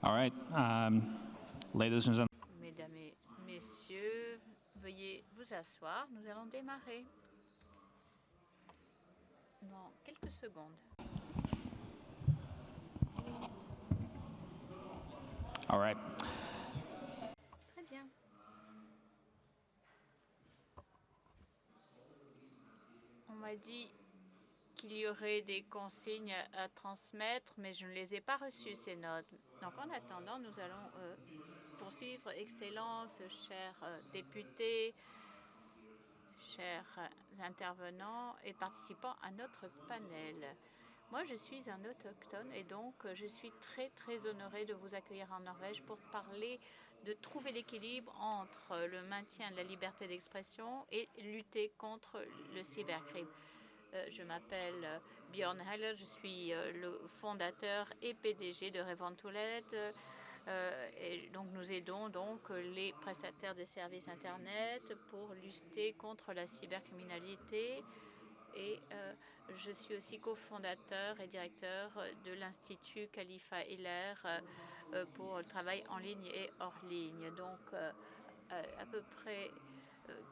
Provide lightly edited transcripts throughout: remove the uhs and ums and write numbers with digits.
All right. Ladies and gentlemen. Mesdames et messieurs, veuillez vous asseoir. Nous allons démarrer dans quelques secondes. All right. Très bien. On m'a dit qu'il y aurait des consignes à transmettre, mais je ne les ai pas reçues, ces notes. Donc, en attendant, nous allons poursuivre. Excellences, chers députés, chers intervenants et participants à notre panel. Moi, je suis un autochtone et donc je suis très honorée de vous accueillir en Norvège pour parler de trouver l'équilibre entre le maintien de la liberté d'expression et lutter contre le cybercrime. Je m'appelle Björn Haller, je suis le fondateur et PDG de Revontulet. Et donc, nous aidons donc les prestataires de services Internet pour lutter contre la cybercriminalité. Et je suis aussi cofondateur et directeur de l'Institut Khalifa Hiller pour le travail en ligne et hors ligne. Donc, à peu près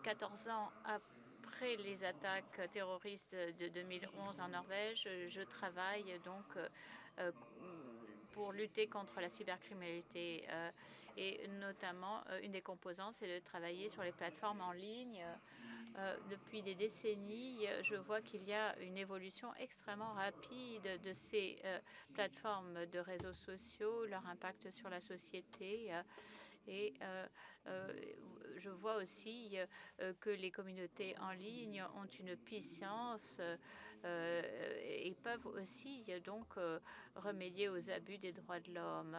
14 ans après les attaques terroristes de 2011 en Norvège, je travaille donc pour lutter contre la cybercriminalité. Et notamment, une des composantes, c'est de travailler sur les plateformes en ligne. Depuis des décennies, je vois qu'il y a une évolution extrêmement rapide de ces plateformes de réseaux sociaux, leur impact sur la société. Et je vois aussi que les communautés en ligne ont une puissance et peuvent aussi donc remédier aux abus des droits de l'homme.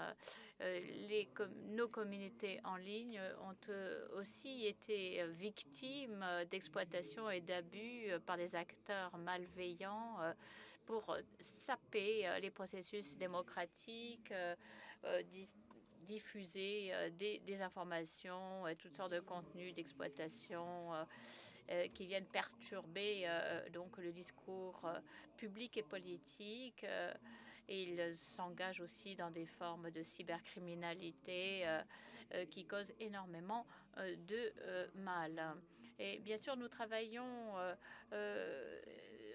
Nos communautés en ligne ont aussi été victimes d'exploitation et d'abus par des acteurs malveillants pour saper les processus démocratiques, diffuser des informations, toutes sortes de contenus d'exploitation qui viennent perturber donc le discours public et politique. Et ils s'engagent aussi dans des formes de cybercriminalité qui causent énormément de mal. Et bien sûr, nous travaillons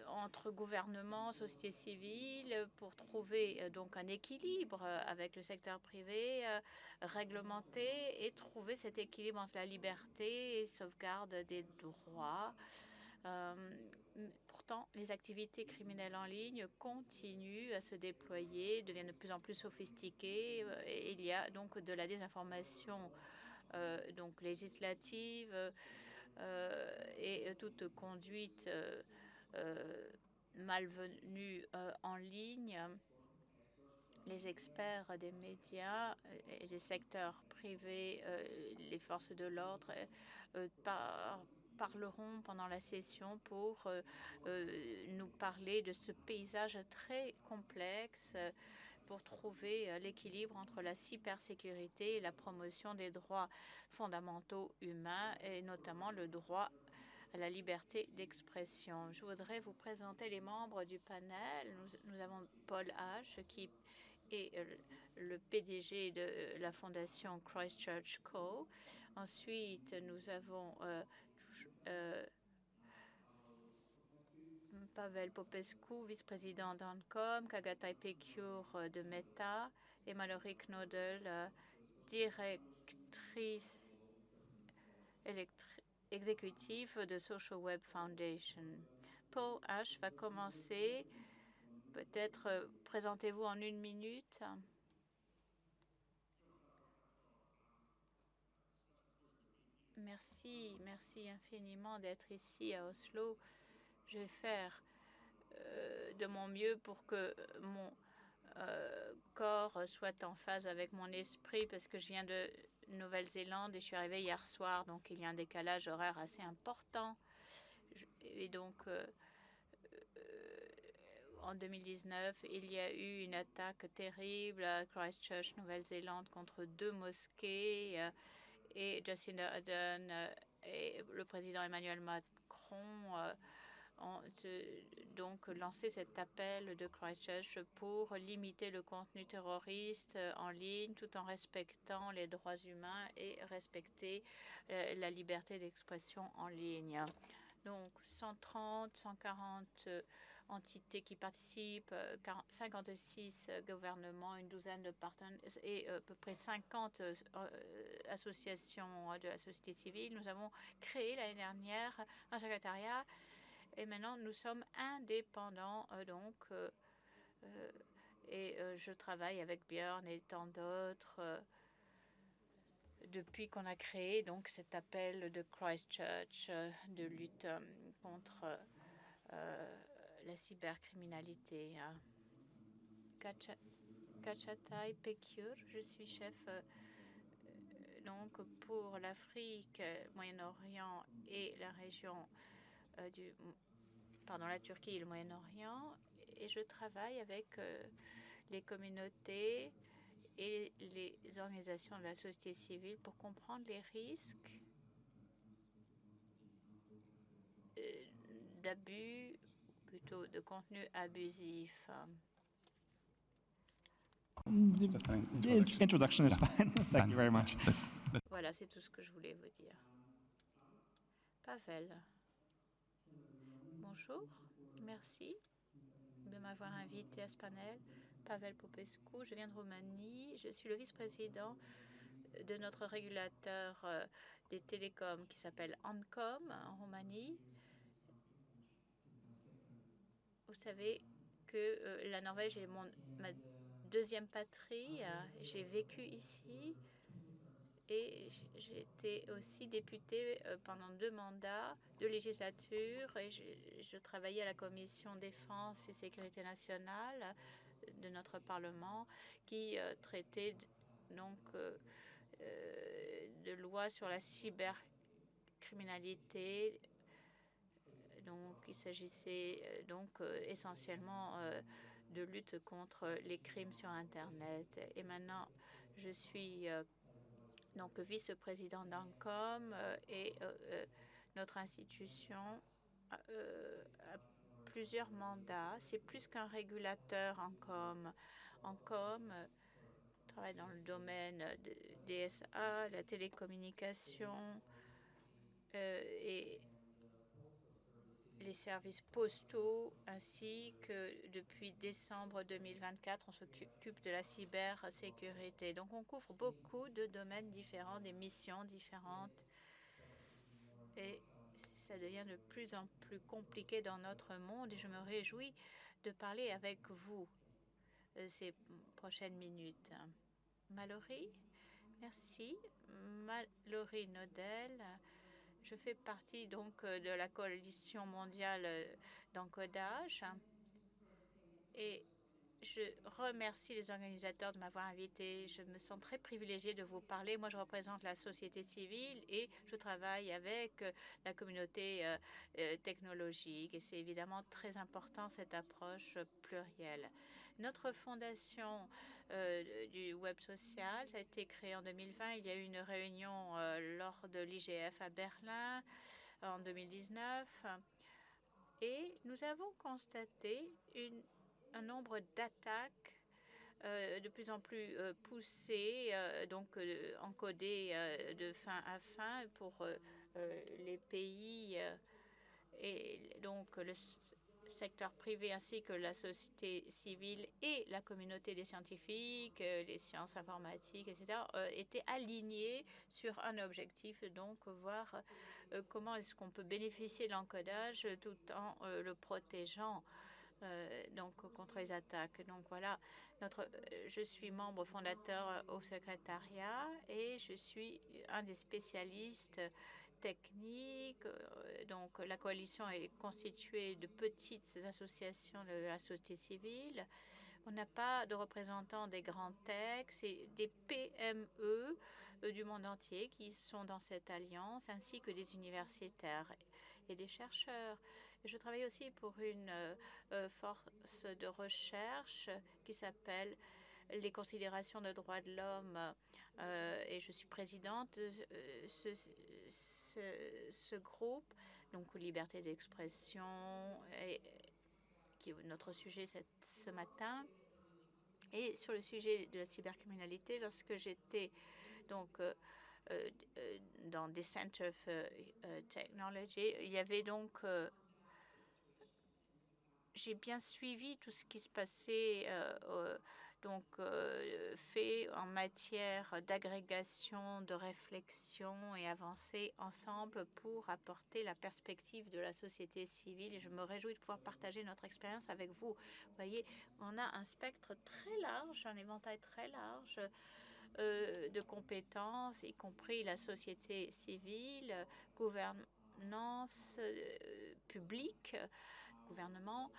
entre gouvernements, société civile pour trouver donc un équilibre avec le secteur privé réglementé et trouver cet équilibre entre la liberté et sauvegarde des droits. Pourtant, les activités criminelles en ligne continuent à se déployer, deviennent de plus en plus sophistiquées. Et il y a donc de la désinformation donc législative et toute conduite malvenue en ligne. Les experts des médias et les secteurs privés, les forces de l'ordre parleront pendant la session pour nous parler de ce paysage très complexe pour trouver l'équilibre entre la cybersécurité et la promotion des droits fondamentaux humains et notamment le droit à la liberté d'expression. Je voudrais vous présenter les membres du panel. Nous avons Paul H., qui est le PDG de la fondation Christchurch Co. Ensuite, nous avons Pavel Popescu, vice-président d'Ancom, Kagatai Pecure de Meta, et Mallory Knodel, directrice exécutive de Social Web Foundation. Paul H. va commencer. Peut-être présentez-vous en 1 minute. Merci infiniment d'être ici à Oslo. Je vais faire de mon mieux pour que mon corps soit en phase avec mon esprit parce que je viens de Nouvelle-Zélande et je suis arrivée hier soir, donc il y a un décalage horaire assez important. Et donc, en 2019, il y a eu une attaque terrible à Christchurch, Nouvelle-Zélande, contre 2 mosquées et Jacinda Ardern et le président Emmanuel Macron ont donc lancé cet appel de Christchurch pour limiter le contenu terroriste en ligne tout en respectant les droits humains et respecter la liberté d'expression en ligne. Donc 130, 140 entités qui participent, 56 gouvernements, une douzaine de partenaires et à peu près 50 associations de la société civile. Nous avons créé l'année dernière un secrétariat et maintenant nous sommes indépendants et je travaille avec Björn et tant d'autres depuis qu'on a créé donc cet appel de Christchurch de lutte contre la cybercriminalité. Kachatai Pekure, je suis chef donc pour l'Afrique, Moyen-Orient et la région la Turquie et le Moyen-Orient, et je travaille avec les communautés et les organisations de la société civile pour comprendre les risques d'abus, plutôt de contenu abusif. The introduction is fine. Thank you very much. Voilà, c'est tout ce que je voulais vous dire. Pavel. Bonjour, merci de m'avoir invité à ce panel. Pavel Popescu, je viens de Roumanie. Je suis le vice-président de notre régulateur des télécoms qui s'appelle ANCOM en Roumanie. Vous savez que la Norvège est ma deuxième patrie. J'ai vécu ici et j'ai été aussi députée pendant 2 mandats de législature et je travaillais à la commission défense et sécurité nationale de notre Parlement qui traitait de loi sur la cybercriminalité. Donc, il s'agissait essentiellement de lutte contre les crimes sur Internet. Et maintenant, je suis donc vice-président d'ANCOM et notre institution a plusieurs mandats. C'est plus qu'un régulateur ANCOM. ANCOM travaille dans le domaine de DSA, la télécommunication et les services postaux, ainsi que depuis décembre 2024, on s'occupe de la cybersécurité. Donc on couvre beaucoup de domaines différents, des missions différentes, et ça devient de plus en plus compliqué dans notre monde, et je me réjouis de parler avec vous ces prochaines minutes. Mallory, merci. Mallory Nodel. Je fais partie donc de la coalition mondiale d'encodage et je remercie les organisateurs de m'avoir invité. Je me sens très privilégiée de vous parler. Moi, je représente la société civile et je travaille avec la communauté technologique. Et c'est évidemment très important, cette approche plurielle. Notre fondation du web social, ça a été créé en 2020. Il y a eu une réunion lors de l'IGF à Berlin en 2019. Et nous avons constaté un nombre d'attaques de plus en plus poussées, encodées de fin à fin pour les pays et donc le secteur privé ainsi que la société civile et la communauté des scientifiques, les sciences informatiques, etc., étaient alignés sur un objectif, donc voir comment est-ce qu'on peut bénéficier de l'encodage tout en le protégeant contre les attaques. Donc voilà, je suis membre fondateur au secrétariat et je suis un des spécialistes techniques. Donc la coalition est constituée de petites associations de la société civile. On n'a pas de représentants des grands techs, c'est des PME du monde entier qui sont dans cette alliance, ainsi que des universitaires et des chercheurs. Je travaille aussi pour une force de recherche qui s'appelle les considérations de droits de l'homme et je suis présidente de ce groupe. donc liberté d'expression, qui est notre sujet ce matin. Et sur le sujet de la cybercriminalité, lorsque j'étais donc dans des Center for Technology, il y avait donc j'ai bien suivi tout ce qui se passait fait en matière d'agrégation, de réflexion et avancer ensemble pour apporter la perspective de la société civile. Et je me réjouis de pouvoir partager notre expérience avec vous. Vous voyez, on a un spectre très large, un éventail très large de compétences, y compris la société civile, gouvernance publique, gouvernement,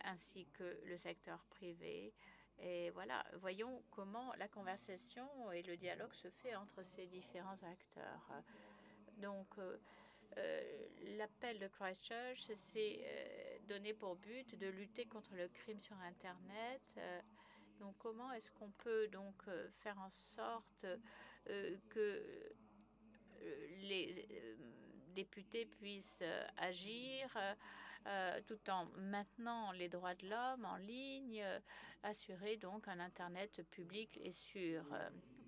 ainsi que le secteur privé. Et voilà, voyons comment la conversation et le dialogue se fait entre ces différents acteurs. Donc, l'appel de Christchurch s'est donné pour but de lutter contre le crime sur Internet. Donc, comment est-ce qu'on peut donc faire en sorte que les députés puissent agir tout en maintenant les droits de l'homme en ligne, assurer donc un Internet public et sûr.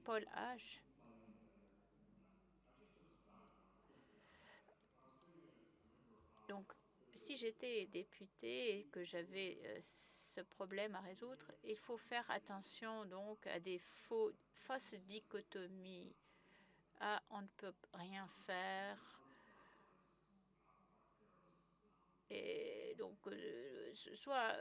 Paul H. Donc, si j'étais député et que j'avais ce problème à résoudre, il faut faire attention donc à des fausses dichotomies. Ah, on ne peut rien faire. Et donc, soit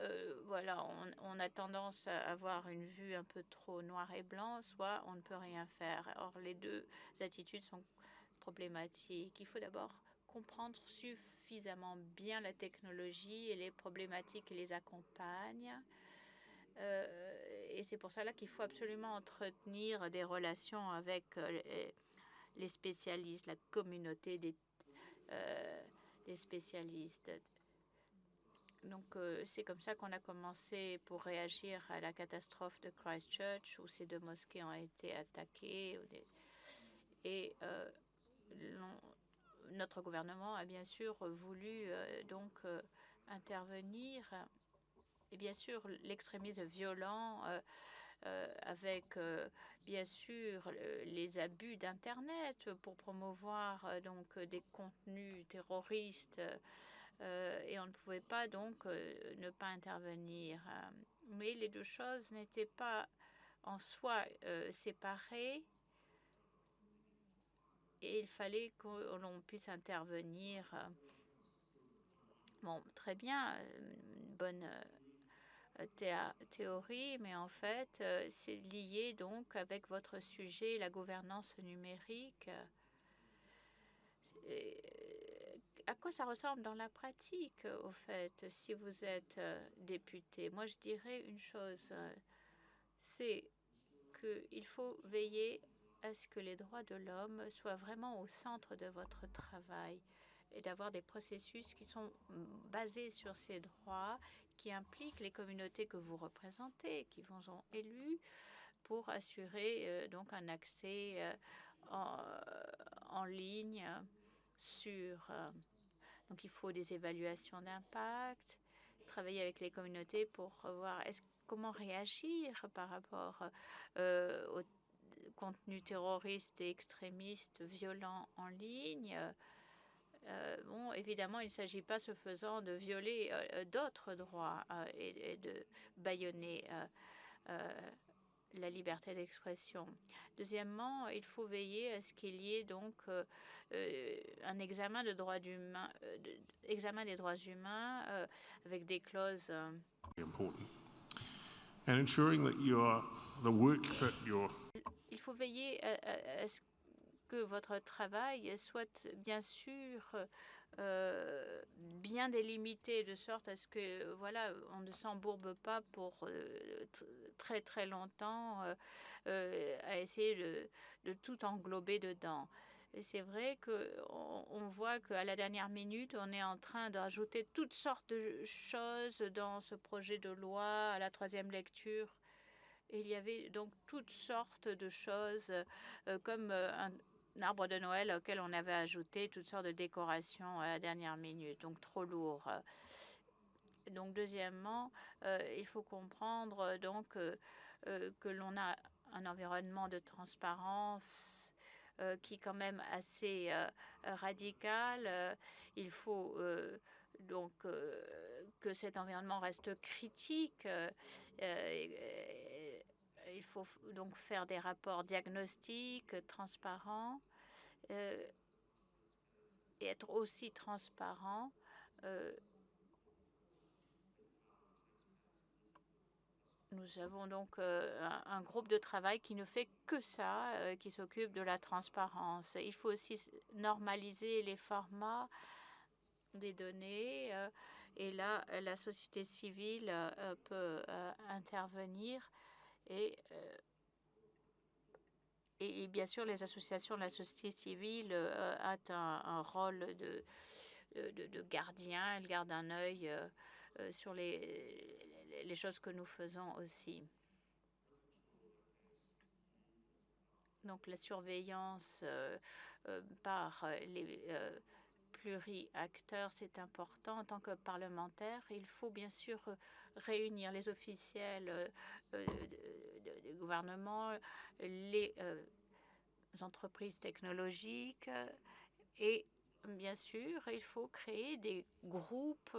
voilà, on a tendance à avoir une vue un peu trop noir et blanc, soit on ne peut rien faire. Or, les deux attitudes sont problématiques. Il faut d'abord comprendre suffisamment bien la technologie et les problématiques qui les accompagnent. Et c'est pour cela qu'il faut absolument entretenir des relations avec les spécialistes, la communauté des spécialistes. Donc, c'est comme ça qu'on a commencé pour réagir à la catastrophe de Christchurch, où ces deux mosquées ont été attaquées. Et notre gouvernement a bien sûr voulu intervenir. Et bien sûr, l'extrémisme violent avec bien sûr les abus d'Internet pour promouvoir des contenus terroristes. Et on ne pouvait pas donc ne pas intervenir. Mais les deux choses n'étaient pas en soi séparées. Et il fallait que l'on puisse intervenir. Bon, très bien, une bonne théorie, mais en fait, c'est lié donc avec votre sujet, la gouvernance numérique. À quoi ça ressemble dans la pratique, au fait, si vous êtes député? Moi, je dirais une chose, c'est qu'il faut veiller à ce que les droits de l'homme soient vraiment au centre de votre travail et d'avoir des processus qui sont basés sur ces droits, qui impliquent les communautés que vous représentez, qui vous ont élus, pour assurer donc un accès en ligne sur... donc il faut des évaluations d'impact, travailler avec les communautés pour voir comment réagir par rapport aux contenus terroristes et extrémistes violents en ligne. Bon, évidemment, il ne s'agit pas, ce faisant, de violer d'autres droits et de bâillonner la liberté d'expression. Deuxièmement, il faut veiller à ce qu'il y ait donc un examen des droits humains avec des clauses. And ensuring that the work that you're... Il faut veiller à ce que votre travail soit bien sûr bien délimité, de sorte à ce que voilà, on ne s'embourbe pas pour très très longtemps à essayer de tout englober dedans. Et c'est vrai qu'on voit qu'à la dernière minute, on est en train de rajouter toutes sortes de choses dans ce projet de loi à la troisième lecture. Et il y avait donc toutes sortes de choses comme arbre de Noël auquel on avait ajouté toutes sortes de décorations à la dernière minute, donc trop lourd. Donc, deuxièmement, il faut comprendre que l'on a un environnement de transparence qui est quand même assez radical. Il faut donc que cet environnement reste critique. Il faut donc faire des rapports diagnostiques transparents et être aussi transparent. Nous avons donc un groupe de travail qui ne fait que ça, qui s'occupe de la transparence. Il faut aussi normaliser les formats des données. Et là, la société civile peut intervenir. Et bien sûr, les associations de la société civile ont un rôle de gardien. Elles gardent un œil sur les choses que nous faisons aussi. Donc la surveillance par les pluri-acteurs, c'est important. En tant que parlementaire, il faut bien sûr réunir les officiels du gouvernement, les entreprises technologiques et bien sûr, il faut créer des groupes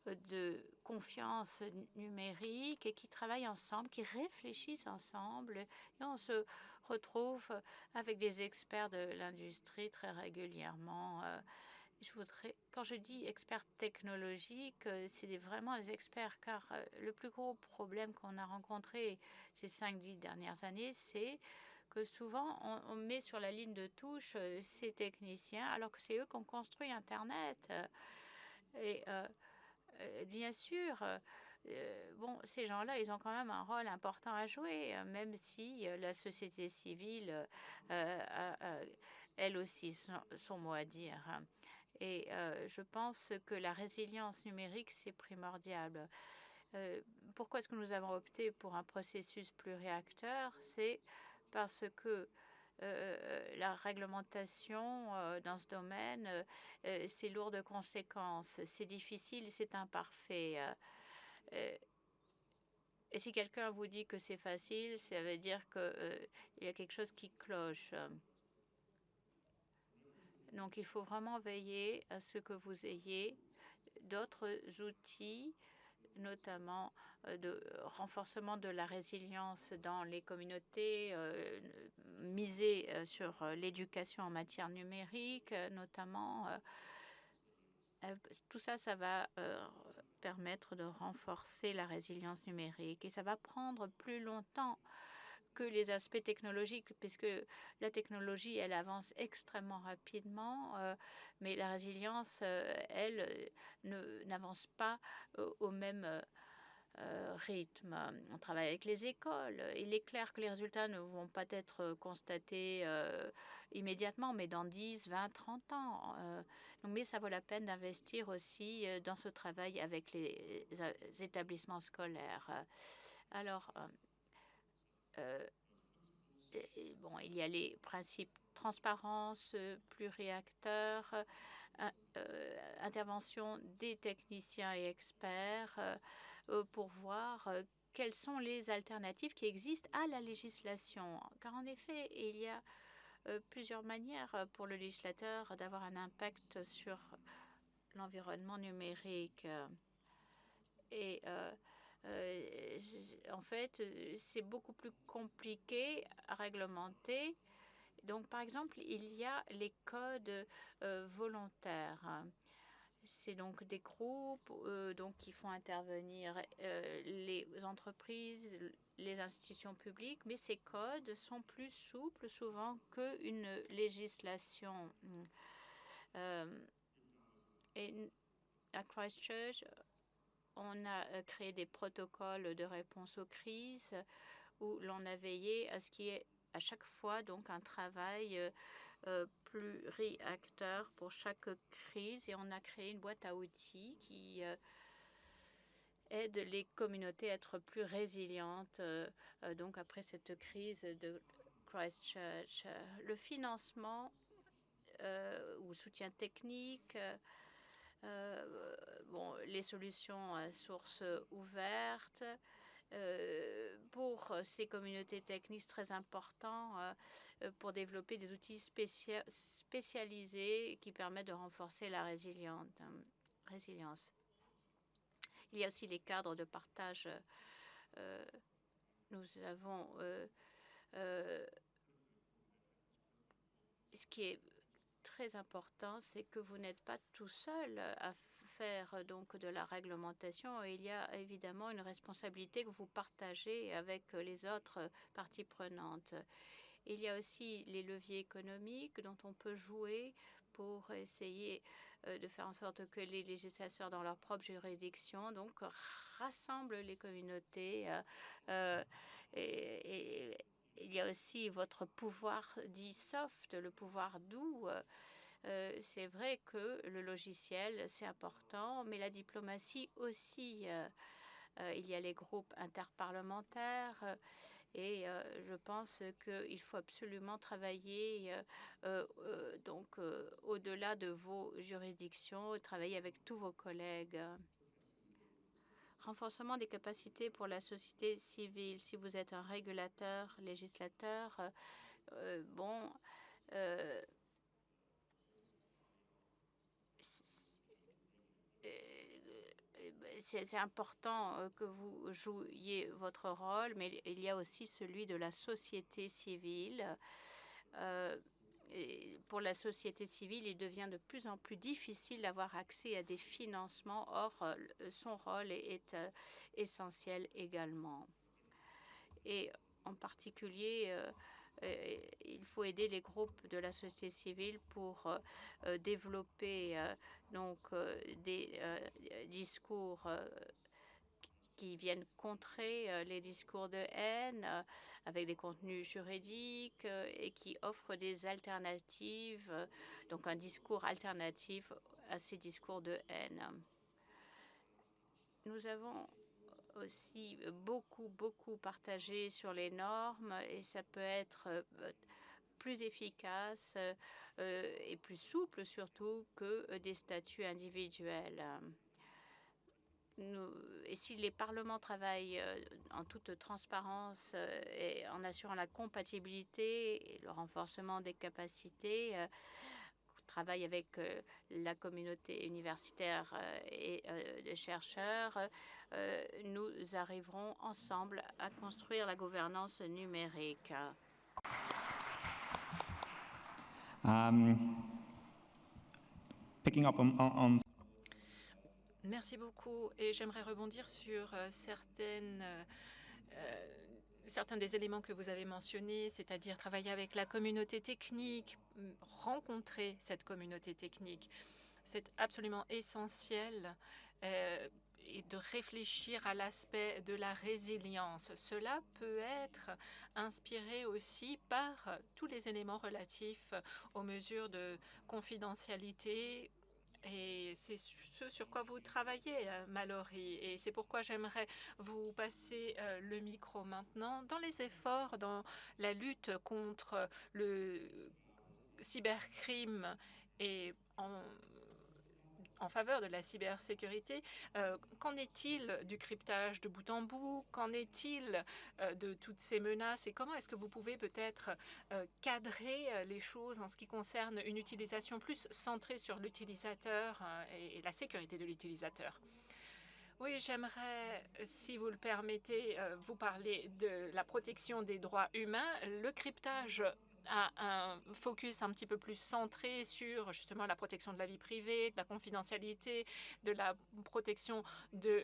de confiance numérique et qui travaillent ensemble, qui réfléchissent ensemble. Et on se retrouve avec des experts de l'industrie très régulièrement. Quand je dis experts technologiques, c'est vraiment des experts, car le plus gros problème qu'on a rencontré ces 5-10 dernières années, c'est que souvent on met sur la ligne de touche ces techniciens, alors que c'est eux qui ont construit Internet. Et bien sûr, ces gens-là, ils ont quand même un rôle important à jouer, même si la société civile a elle aussi son mot à dire. Et je pense que la résilience numérique, c'est primordial. Pourquoi est-ce que nous avons opté pour un processus pluriacteur? C'est parce que la réglementation dans ce domaine, c'est lourd de conséquences, c'est difficile, c'est imparfait. Et si quelqu'un vous dit que c'est facile, ça veut dire qu'il y a quelque chose qui cloche. Donc, il faut vraiment veiller à ce que vous ayez d'autres outils, notamment de renforcement de la résilience dans les communautés, miser sur l'éducation en matière numérique, notamment. Tout ça, ça va permettre de renforcer la résilience numérique et ça va prendre plus longtemps que les aspects technologiques, puisque la technologie, elle avance extrêmement rapidement, mais la résilience, elle, n'avance pas au même rythme. On travaille avec les écoles. Il est clair que les résultats ne vont pas être constatés immédiatement, mais dans 10, 20, 30 ans. Mais ça vaut la peine d'investir aussi dans ce travail avec les établissements scolaires. Alors, il y a les principes transparence, pluriacteurs, intervention des techniciens et experts pour voir quelles sont les alternatives qui existent à la législation. Car en effet, il y a plusieurs manières pour le législateur d'avoir un impact sur l'environnement numérique. Et en fait, c'est beaucoup plus compliqué à réglementer. Donc, par exemple, il y a les codes volontaires. C'est donc des groupes qui font intervenir les entreprises, les institutions publiques, mais ces codes sont plus souples souvent qu'une législation. Et à Christchurch, on a créé des protocoles de réponse aux crises où l'on a veillé à ce qu'il y ait à chaque fois donc un travail pluriacteur pour chaque crise et on a créé une boîte à outils qui aide les communautés à être plus résilientes donc après cette crise de Christchurch. Le financement ou soutien technique, bon, les solutions à source ouverte. Pour ces communautés techniques, c'est très important pour développer des outils spécialisés qui permettent de renforcer la résilience. Il y a aussi les cadres de partage. Nous avons ce qui est très important, c'est que vous n'êtes pas tout seul à faire donc de la réglementation. Il y a évidemment une responsabilité que vous partagez avec les autres parties prenantes. Il y a aussi les leviers économiques dont on peut jouer pour essayer de faire en sorte que les législateurs dans leur propre juridiction donc rassemblent les communautés. Et il y a aussi votre pouvoir dit soft, le pouvoir doux. C'est vrai que le logiciel, c'est important, mais la diplomatie aussi. Il y a les groupes interparlementaires. Et je pense qu'il faut absolument travailler donc au-delà de vos juridictions et travailler avec tous vos collègues. Renforcement des capacités pour la société civile. Si vous êtes un régulateur, législateur, bon, c'est important que vous jouiez votre rôle, mais il y a aussi celui de la société civile. Et pour la société civile, il devient de plus en plus difficile d'avoir accès à des financements. Or, son rôle est essentiel également. Et en particulier, il faut aider les groupes de la société civile pour développer donc des discours qui viennent contrer les discours de haine avec des contenus juridiques et qui offrent des alternatives, donc un discours alternatif à ces discours de haine. Nous avons aussi beaucoup partagé sur les normes et ça peut être plus efficace et plus souple surtout que des statuts individuels. Et si les parlements travaillent en toute transparence et en assurant la compatibilité et le renforcement des capacités, travaillent avec la communauté universitaire et des chercheurs, nous arriverons ensemble à construire la gouvernance numérique. Picking up on Merci beaucoup et j'aimerais rebondir sur certains des éléments que vous avez mentionnés, c'est-à-dire travailler avec la communauté technique, rencontrer cette communauté technique. C'est absolument essentiel et de réfléchir à l'aspect de la résilience. Cela peut être inspiré aussi par tous les éléments relatifs aux mesures de confidentialité. Et c'est ce sur quoi vous travaillez, Mallory. Et c'est pourquoi j'aimerais vous passer le micro maintenant. Dans les efforts, dans la lutte contre le cybercrime et en faveur de la cybersécurité, qu'en est-il du cryptage de bout en bout? Qu'en est-il de toutes ces menaces? Et comment est-ce que vous pouvez peut-être cadrer les choses en ce qui concerne une utilisation plus centrée sur l'utilisateur et la sécurité de l'utilisateur? Oui, j'aimerais, si vous le permettez, vous parler de la protection des droits humains. Le cryptage a un focus un petit peu plus centré sur justement la protection de la vie privée, de la confidentialité, de la protection de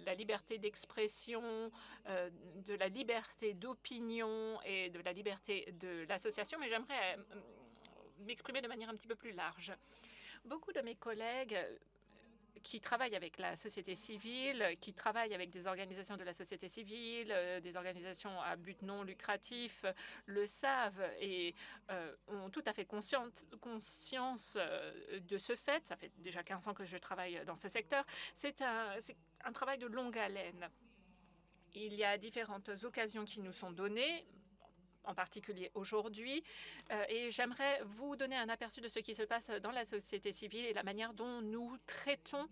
la liberté d'expression, de la liberté d'opinion et de la liberté de l'association, mais j'aimerais m'exprimer de manière un petit peu plus large. Beaucoup de mes collègues qui travaillent avec la société civile, qui travaillent avec des organisations de la société civile, des organisations à but non lucratif, le savent et ont tout à fait conscience de ce fait. Ça fait déjà 15 ans que je travaille dans ce secteur. C'est un travail de longue haleine. Il y a différentes occasions qui nous sont données en particulier aujourd'hui. Et j'aimerais vous donner un aperçu de ce qui se passe dans la société civile et la manière dont nous traitons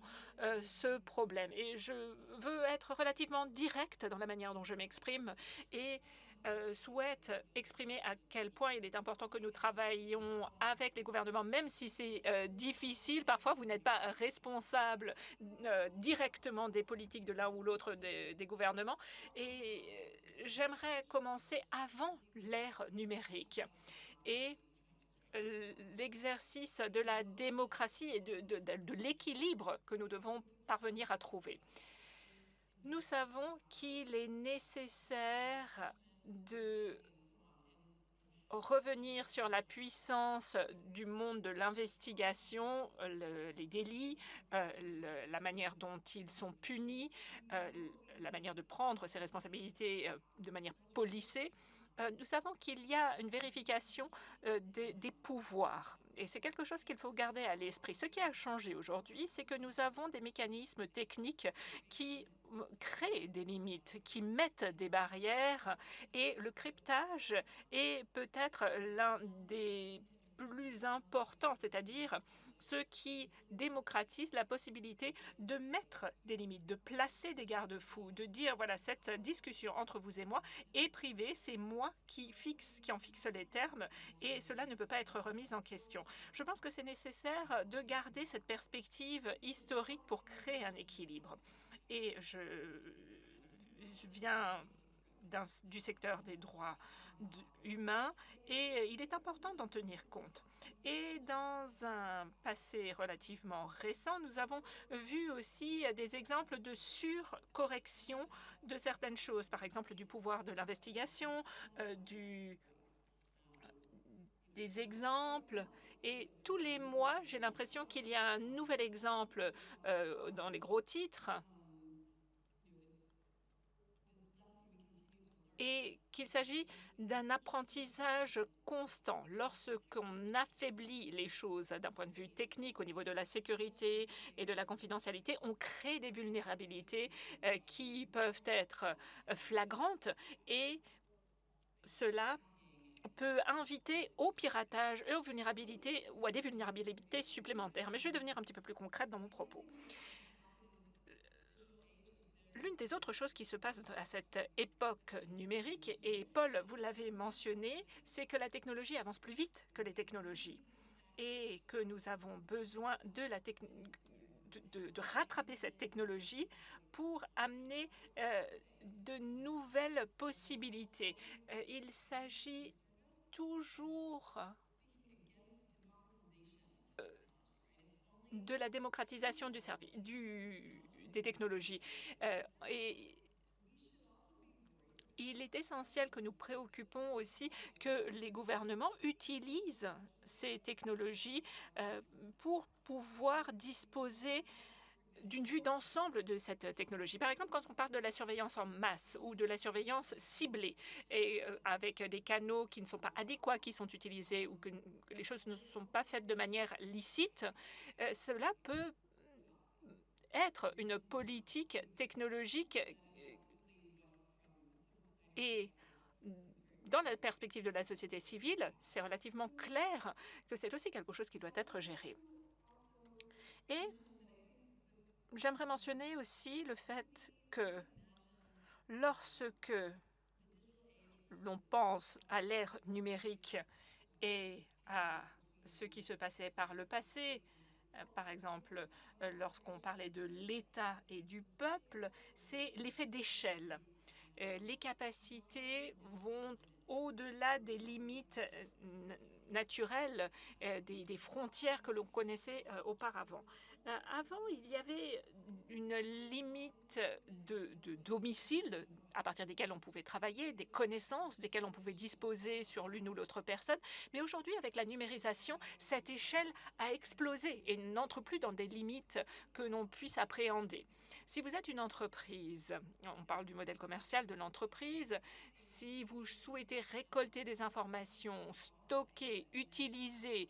ce problème. Et je veux être relativement directe dans la manière dont je m'exprime et souhaite exprimer à quel point il est important que nous travaillions avec les gouvernements, même si c'est difficile. Parfois, vous n'êtes pas responsable directement des politiques de l'un ou l'autre des gouvernements. Et j'aimerais commencer avant l'ère numérique et l'exercice de la démocratie et de l'équilibre que nous devons parvenir à trouver. Nous savons qu'il est nécessaire de revenir sur la puissance du monde de l'investigation, les délits, la manière dont ils sont punis, la manière de prendre ses responsabilités de manière policée. Nous savons qu'il y a une vérification des pouvoirs. Et c'est quelque chose qu'il faut garder à l'esprit. Ce qui a changé aujourd'hui, c'est que nous avons des mécanismes techniques qui créent des limites, qui mettent des barrières. Et le cryptage est peut-être l'un des plus importants, c'est-à-dire ce qui démocratise la possibilité de mettre des limites, de placer des garde-fous, de dire voilà, cette discussion entre vous et moi est privée, c'est moi qui en fixe les termes et cela ne peut pas être remis en question. Je pense que c'est nécessaire de garder cette perspective historique pour créer un équilibre. Et je viens du secteur des droits humains et il est important d'en tenir compte. Et dans un passé relativement récent, nous avons vu aussi des exemples de surcorrection de certaines choses, par exemple du pouvoir de l'investigation, des exemples. Et tous les mois, j'ai l'impression qu'il y a un nouvel exemple dans les gros titres. Et qu'il s'agit d'un apprentissage constant. Lorsqu'on affaiblit les choses d'un point de vue technique au niveau de la sécurité et de la confidentialité, on crée des vulnérabilités qui peuvent être flagrantes et cela peut inviter au piratage et aux vulnérabilités ou à des vulnérabilités supplémentaires. Mais je vais devenir un petit peu plus concrète dans mon propos. L'une des autres choses qui se passe à cette époque numérique, et Paul, vous l'avez mentionné, c'est que la technologie avance plus vite que les technologies et que nous avons besoin de rattraper cette technologie pour amener de nouvelles possibilités. Il s'agit toujours de la démocratisation des technologies. Et il est essentiel que nous préoccupons aussi que les gouvernements utilisent ces technologies pour pouvoir disposer d'une vue d'ensemble de cette technologie. Par exemple, quand on parle de la surveillance en masse ou de la surveillance ciblée et avec des canaux qui ne sont pas adéquats, qui sont utilisés ou que les choses ne sont pas faites de manière licite, cela peut être une politique technologique et dans la perspective de la société civile, c'est relativement clair que c'est aussi quelque chose qui doit être géré. Et j'aimerais mentionner aussi le fait que lorsque l'on pense à l'ère numérique et à ce qui se passait par le passé, par exemple, lorsqu'on parlait de l'État et du peuple, c'est l'effet d'échelle. Les capacités vont au-delà des limites naturelles, des frontières que l'on connaissait auparavant. Avant, il y avait une limite de domicile à partir desquels on pouvait travailler, des connaissances desquelles on pouvait disposer sur l'une ou l'autre personne. Mais aujourd'hui, avec la numérisation, cette échelle a explosé et n'entre plus dans des limites que l'on puisse appréhender. Si vous êtes une entreprise, on parle du modèle commercial de l'entreprise, si vous souhaitez récolter des informations, stocker, utiliser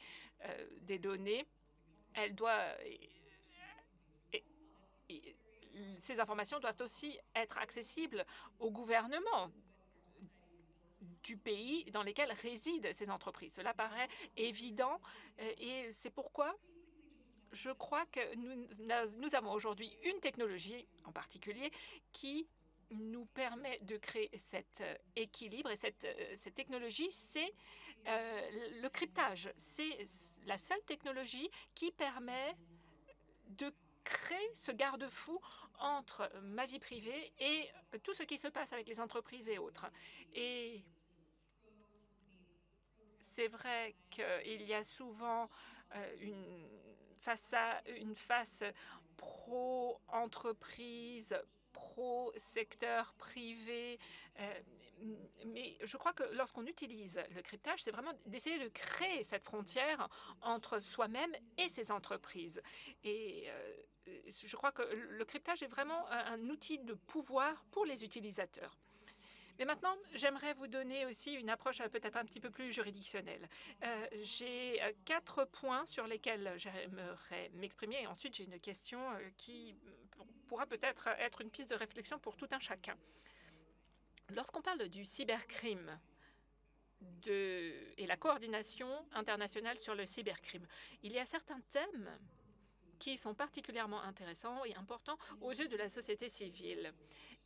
des données, ces informations doivent aussi être accessibles au gouvernement. du pays dans lesquels résident ces entreprises. Cela paraît évident et c'est pourquoi je crois que nous avons aujourd'hui une technologie en particulier qui nous permet de créer cet équilibre. Et cette technologie, c'est le cryptage. C'est la seule technologie qui permet de créer ce garde-fou entre ma vie privée et tout ce qui se passe avec les entreprises et autres. Et c'est vrai qu'il y a souvent une face pro-entreprise, pro-secteur privé. Mais je crois que lorsqu'on utilise le cryptage, c'est vraiment d'essayer de créer cette frontière entre soi-même et ces entreprises. Et je crois que le cryptage est vraiment un outil de pouvoir pour les utilisateurs. Mais maintenant, j'aimerais vous donner aussi une approche peut-être un petit peu plus juridictionnelle. J'ai 4 points sur lesquels j'aimerais m'exprimer et ensuite j'ai une question qui pourra peut-être être une piste de réflexion pour tout un chacun. Lorsqu'on parle du cybercrime et la coordination internationale sur le cybercrime, il y a certains thèmes qui sont particulièrement intéressants et importants aux yeux de la société civile.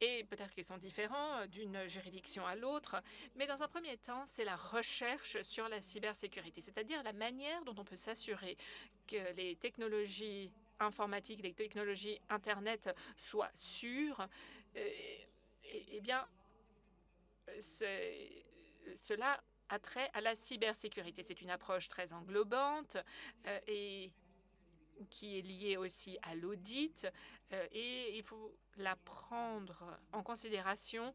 Et peut-être qu'ils sont différents d'une juridiction à l'autre, mais dans un premier temps, c'est la recherche sur la cybersécurité, c'est-à-dire la manière dont on peut s'assurer que les technologies informatiques, les technologies Internet soient sûres. Eh bien, cela a trait à la cybersécurité. C'est une approche très englobante et qui est liée aussi à l'audit et il faut la prendre en considération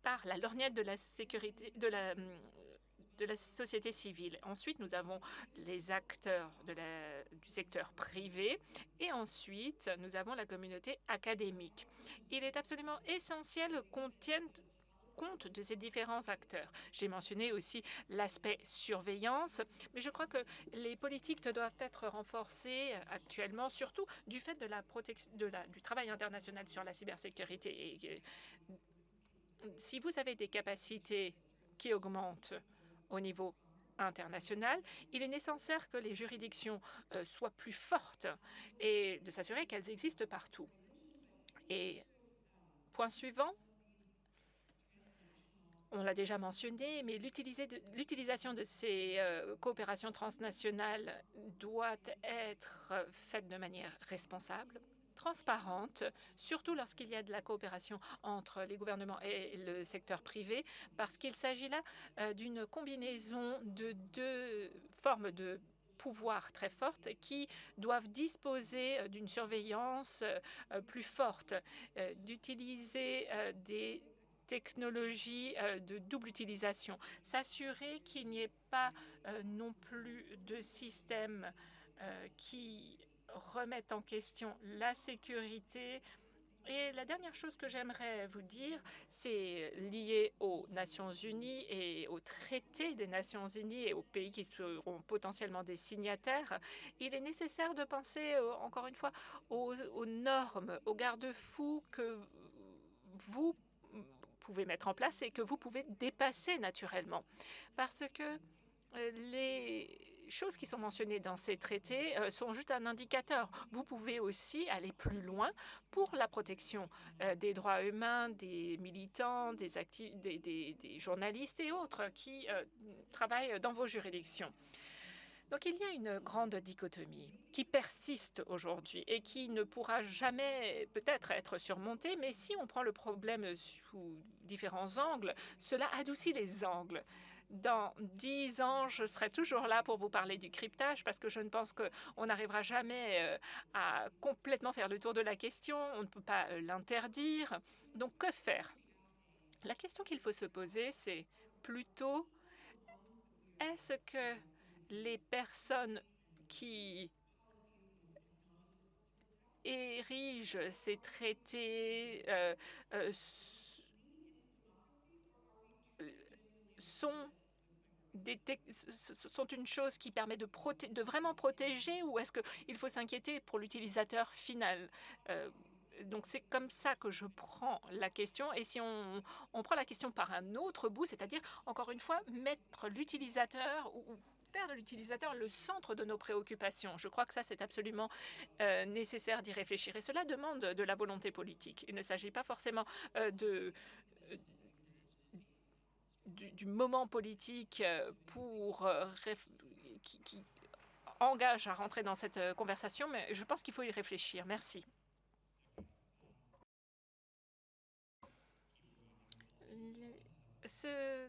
par la lorgnette de la sécurité de la société civile. Ensuite, nous avons les acteurs du secteur privé et ensuite, nous avons la communauté académique. Il est absolument essentiel qu'on tienne compte de ces différents acteurs. J'ai mentionné aussi l'aspect surveillance, mais je crois que les politiques doivent être renforcées actuellement, surtout du fait de la protection du travail international sur la cybersécurité. Et si vous avez des capacités qui augmentent au niveau international, il est nécessaire que les juridictions soient plus fortes et de s'assurer qu'elles existent partout. Et point suivant, on l'a déjà mentionné, mais l'utilisation de ces coopérations transnationales doit être faite de manière responsable, transparente, surtout lorsqu'il y a de la coopération entre les gouvernements et le secteur privé, parce qu'il s'agit là d'une combinaison de 2 formes de pouvoir très fortes qui doivent disposer d'une surveillance plus forte, d'utiliser des technologies de double utilisation, s'assurer qu'il n'y ait pas non plus de système qui remettent en question la sécurité. Et la dernière chose que j'aimerais vous dire, c'est lié aux Nations Unies et au traité des Nations Unies et aux pays qui seront potentiellement des signataires. Il est nécessaire de penser, encore une fois, aux normes, aux garde-fous que vous pouvez mettre en place et que vous pouvez dépasser naturellement. Parce que les choses qui sont mentionnées dans ces traités sont juste un indicateur. Vous pouvez aussi aller plus loin pour la protection des droits humains, des militants, des journalistes et autres qui travaillent dans vos juridictions. Donc il y a une grande dichotomie qui persiste aujourd'hui et qui ne pourra jamais peut-être être surmontée, mais si on prend le problème sous différents angles, cela adoucit les angles. Dans 10 ans, je serai toujours là pour vous parler du cryptage parce que je ne pense qu'on n'arrivera jamais à complètement faire le tour de la question. On ne peut pas l'interdire. Donc, que faire? La question qu'il faut se poser, c'est plutôt est-ce que les personnes qui érigent ces traités sont une chose qui permet de vraiment protéger ou est-ce qu'il faut s'inquiéter pour l'utilisateur final? Donc c'est comme ça que je prends la question. Et si on prend la question par un autre bout, c'est-à-dire, encore une fois, mettre l'utilisateur ou faire de l'utilisateur le centre de nos préoccupations. Je crois que ça, c'est absolument nécessaire d'y réfléchir. Et cela demande de la volonté politique. Il ne s'agit pas forcément du moment politique qui engage à rentrer dans cette conversation, mais je pense qu'il faut y réfléchir. Merci. Ce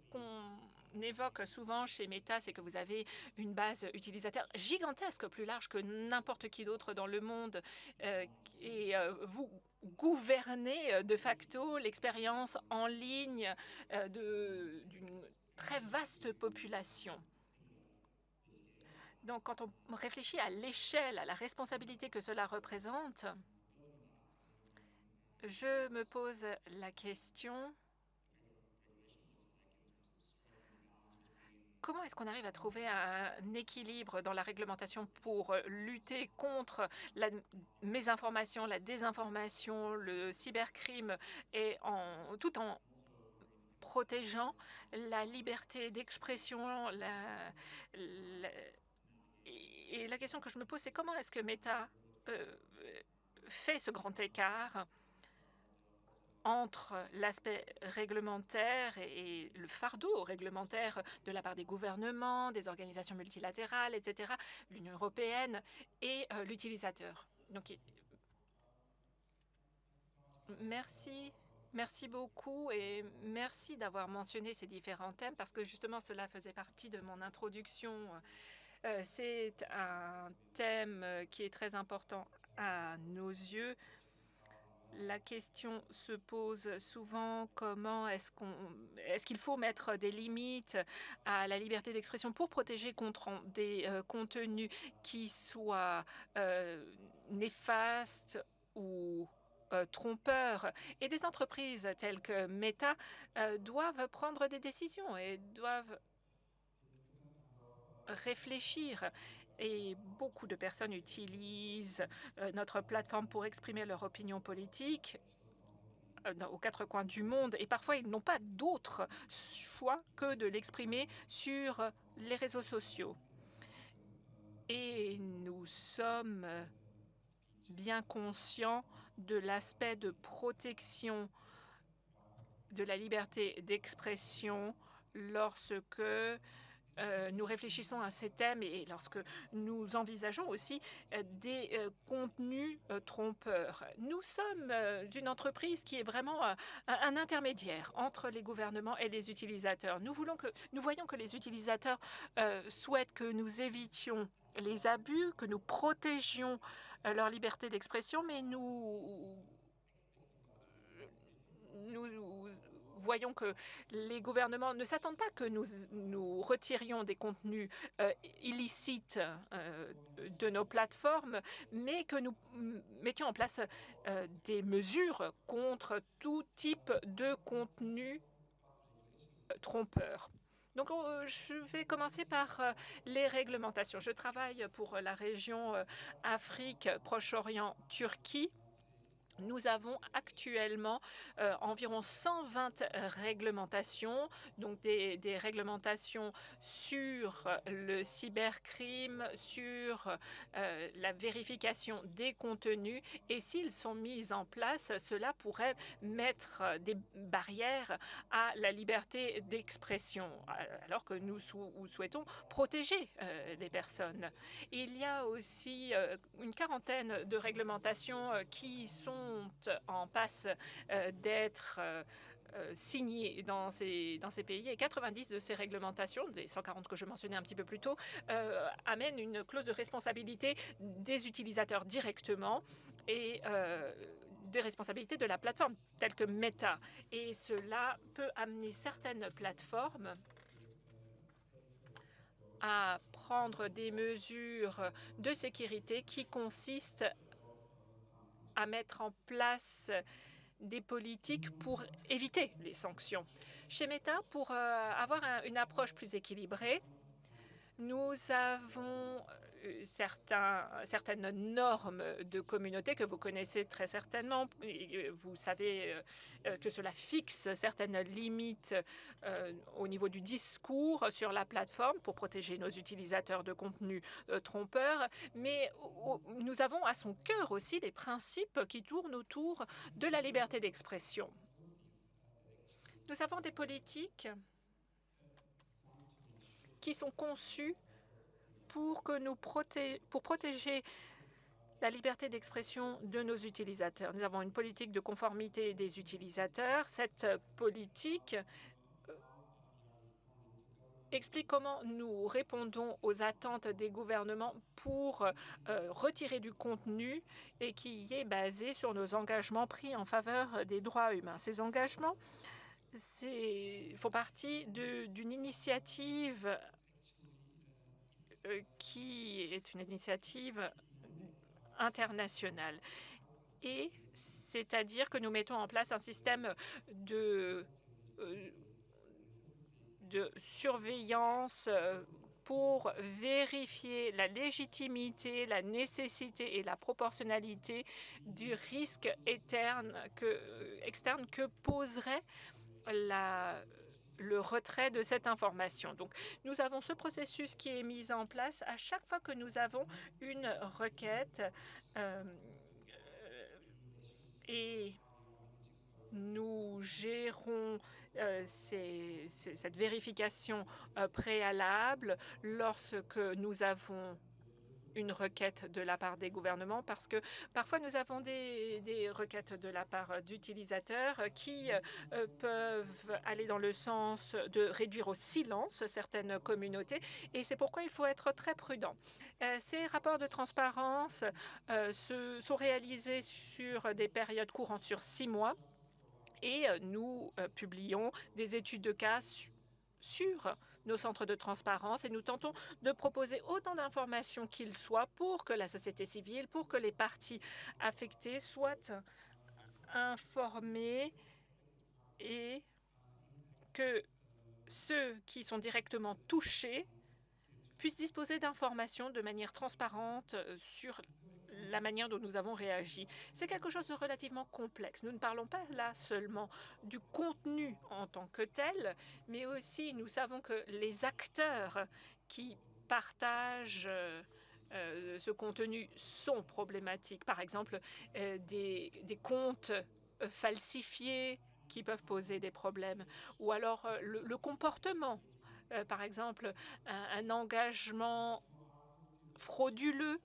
qu'on évoque souvent chez Meta, c'est que vous avez une base utilisateur gigantesque, plus large que n'importe qui d'autre dans le monde, et vous gouvernez de facto l'expérience en ligne d'une très vaste population. Donc, quand on réfléchit à l'échelle, à la responsabilité que cela représente, je me pose la question: comment est-ce qu'on arrive à trouver un équilibre dans la réglementation pour lutter contre la mésinformation, la désinformation, le cybercrime, et tout en protégeant la liberté d'expression. Et la question que je me pose, c'est comment est-ce que Meta fait ce grand écart entre l'aspect réglementaire et le fardeau réglementaire de la part des gouvernements, des organisations multilatérales, etc., l'Union européenne, et l'utilisateur. Donc, merci beaucoup, et merci d'avoir mentionné ces différents thèmes, parce que justement cela faisait partie de mon introduction. C'est un thème qui est très important à nos yeux. La question se pose souvent: comment est-ce qu'il faut mettre des limites à la liberté d'expression pour protéger contre des contenus qui soient néfastes ou trompeurs. Et des entreprises telles que Meta doivent prendre des décisions et doivent réfléchir. Et beaucoup de personnes utilisent notre plateforme pour exprimer leur opinion politique aux quatre coins du monde. Et parfois, ils n'ont pas d'autre choix que de l'exprimer sur les réseaux sociaux. Et nous sommes bien conscients de l'aspect de protection de la liberté d'expression lorsque nous réfléchissons à ces thèmes et lorsque nous envisageons aussi des contenus trompeurs. Nous sommes d'une entreprise qui est vraiment un intermédiaire entre les gouvernements et les utilisateurs. Nous voyons que les utilisateurs souhaitent que nous évitions les abus, que nous protégions leur liberté d'expression, mais nous voyons que les gouvernements ne s'attendent pas que nous retirions des contenus illicites de nos plateformes, mais que nous mettions en place des mesures contre tout type de contenu trompeur. Donc, je vais commencer par les réglementations. Je travaille pour la région Afrique, Proche-Orient, Turquie. Nous avons actuellement environ 120 réglementations, donc des réglementations sur le cybercrime, sur la vérification des contenus. Et s'ils sont mis en place, cela pourrait mettre des barrières à la liberté d'expression, alors que nous souhaitons protéger les personnes. Il y a aussi une quarantaine de réglementations qui sont en passe d'être signées dans ces pays, et 90 de ces réglementations, des 140 que je mentionnais un petit peu plus tôt, amènent une clause de responsabilité des utilisateurs directement et des responsabilités de la plateforme, telle que Meta. Et cela peut amener certaines plateformes à prendre des mesures de sécurité qui consistent à mettre en place des politiques pour éviter les sanctions. Chez Meta, pour avoir une approche plus équilibrée, nous avons certaines normes de communauté que vous connaissez très certainement. Vous savez que cela fixe certaines limites au niveau du discours sur la plateforme pour protéger nos utilisateurs de contenus trompeurs. Mais nous avons à son cœur aussi des principes qui tournent autour de la liberté d'expression. Nous avons des politiques qui sont conçues pour protéger la liberté d'expression de nos utilisateurs. Nous avons une politique de conformité des utilisateurs. Cette politique explique comment nous répondons aux attentes des gouvernements pour retirer du contenu et qui est basé sur nos engagements pris en faveur des droits humains. Ces engagements font partie d'une initiative qui est une initiative internationale. Et c'est-à-dire que nous mettons en place un système de surveillance pour vérifier la légitimité, la nécessité et la proportionnalité du risque externe que poserait le retrait de cette information. Donc, nous avons ce processus qui est mis en place à chaque fois que nous avons une requête et nous gérons cette vérification préalable lorsque nous avons une requête de la part des gouvernements, parce que parfois nous avons des requêtes de la part d'utilisateurs qui peuvent aller dans le sens de réduire au silence certaines communautés, et c'est pourquoi il faut être très prudent. Ces rapports de transparence sont réalisés sur des périodes courant sur 6 mois, et nous publions des études de cas sur nos centres de transparence et nous tentons de proposer autant d'informations qu'il soit pour que la société civile, pour que les parties affectées soient informées et que ceux qui sont directement touchés puissent disposer d'informations de manière transparente sur la manière dont nous avons réagi. C'est quelque chose de relativement complexe. Nous ne parlons pas là seulement du contenu en tant que tel, mais aussi nous savons que les acteurs qui partagent ce contenu sont problématiques. Par exemple, des comptes falsifiés qui peuvent poser des problèmes, ou alors le comportement. Par exemple, un engagement frauduleux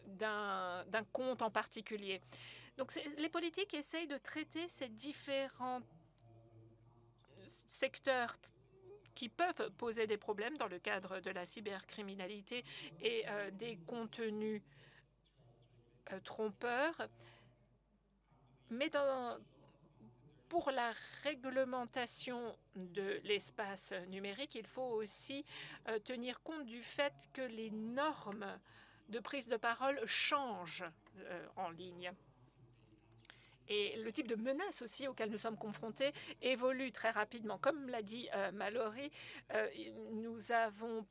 d'un compte en particulier. Donc les politiques essayent de traiter ces différents secteurs qui peuvent poser des problèmes dans le cadre de la cybercriminalité et des contenus trompeurs. Mais pour la réglementation de l'espace numérique, il faut aussi tenir compte du fait que les normes de prise de parole changent en ligne. Et le type de menaces aussi auxquelles nous sommes confrontés évolue très rapidement. Comme l'a dit Mallory, nous avons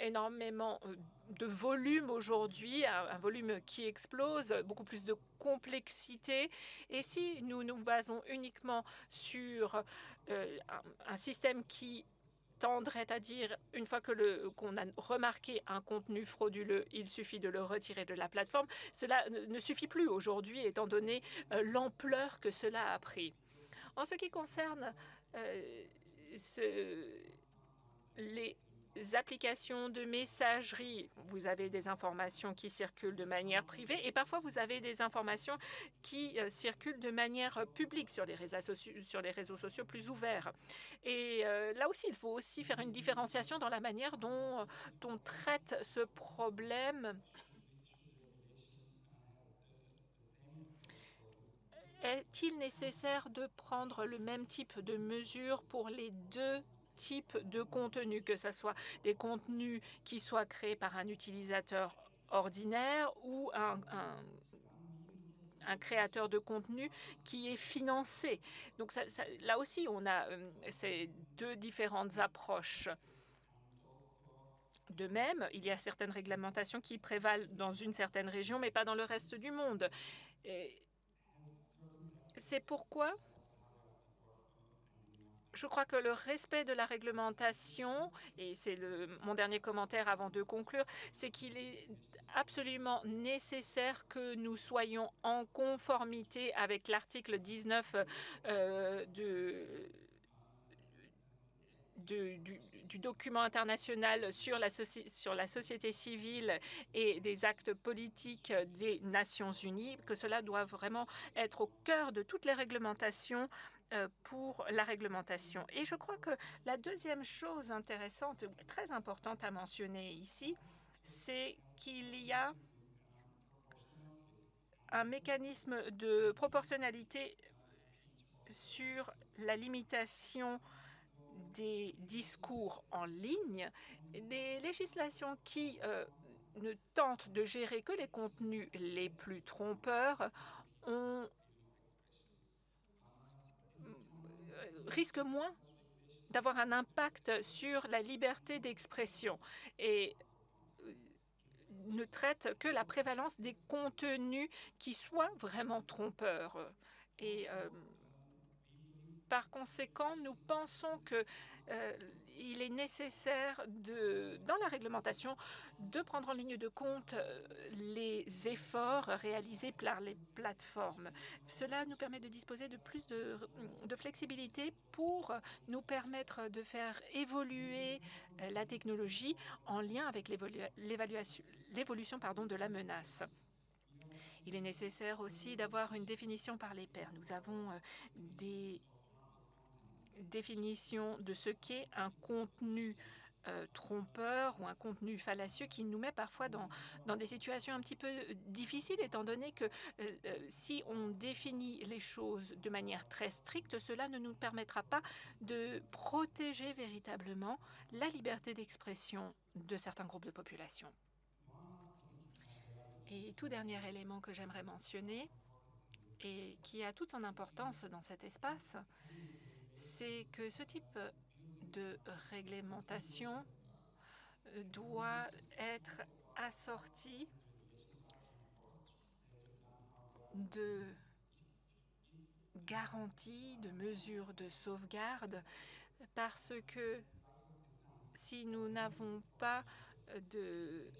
énormément de volume aujourd'hui, un volume qui explose, beaucoup plus de complexité. Et si nous nous basons uniquement sur un système qui tendrait à dire, une fois qu'on a remarqué un contenu frauduleux, il suffit de le retirer de la plateforme. Cela ne suffit plus aujourd'hui, étant donné l'ampleur que cela a pris. En ce qui concerne les applications de messagerie, vous avez des informations qui circulent de manière privée et parfois vous avez des informations qui circulent de manière publique sur les réseaux sociaux plus ouverts. Et là aussi, il faut aussi faire une différenciation dans la manière dont on traite ce problème. Est-il nécessaire de prendre le même type de mesures pour les deux types de contenus, que ce soit des contenus qui soient créés par un utilisateur ordinaire ou un créateur de contenu qui est financé? Donc là aussi, on a ces deux différentes approches. De même, il y a certaines réglementations qui prévalent dans une certaine région, mais pas dans le reste du monde. C'est pourquoi je crois que le respect de la réglementation, et c'est mon dernier commentaire avant de conclure, c'est qu'il est absolument nécessaire que nous soyons en conformité avec l'article 19 du document international sur la société civile et des actes politiques des Nations unies, que cela doit vraiment être au cœur de toutes les réglementations pour la réglementation. Et je crois que la deuxième chose intéressante, très importante à mentionner ici, c'est qu'il y a un mécanisme de proportionnalité sur la limitation des discours en ligne, des législations qui ne tentent de gérer que les contenus les plus trompeurs risquent moins d'avoir un impact sur la liberté d'expression et ne traitent que la prévalence des contenus qui soient vraiment trompeurs. Et par conséquent, nous pensons qu'il est nécessaire, dans la réglementation, de prendre en ligne de compte les efforts réalisés par les plateformes. Cela nous permet de disposer de plus de flexibilité pour nous permettre de faire évoluer la technologie en lien avec l'évolution de la menace. Il est nécessaire aussi d'avoir une définition par les pairs. Nous avons des définition de ce qu'est un contenu trompeur ou un contenu fallacieux qui nous met parfois dans des situations un petit peu difficiles, étant donné que si on définit les choses de manière très stricte, cela ne nous permettra pas de protéger véritablement la liberté d'expression de certains groupes de population. Et tout dernier élément que j'aimerais mentionner, et qui a toute son importance dans cet espace, c'est que ce type de réglementation doit être assorti de garanties, de mesures de sauvegarde, parce que si nous n'avons pas de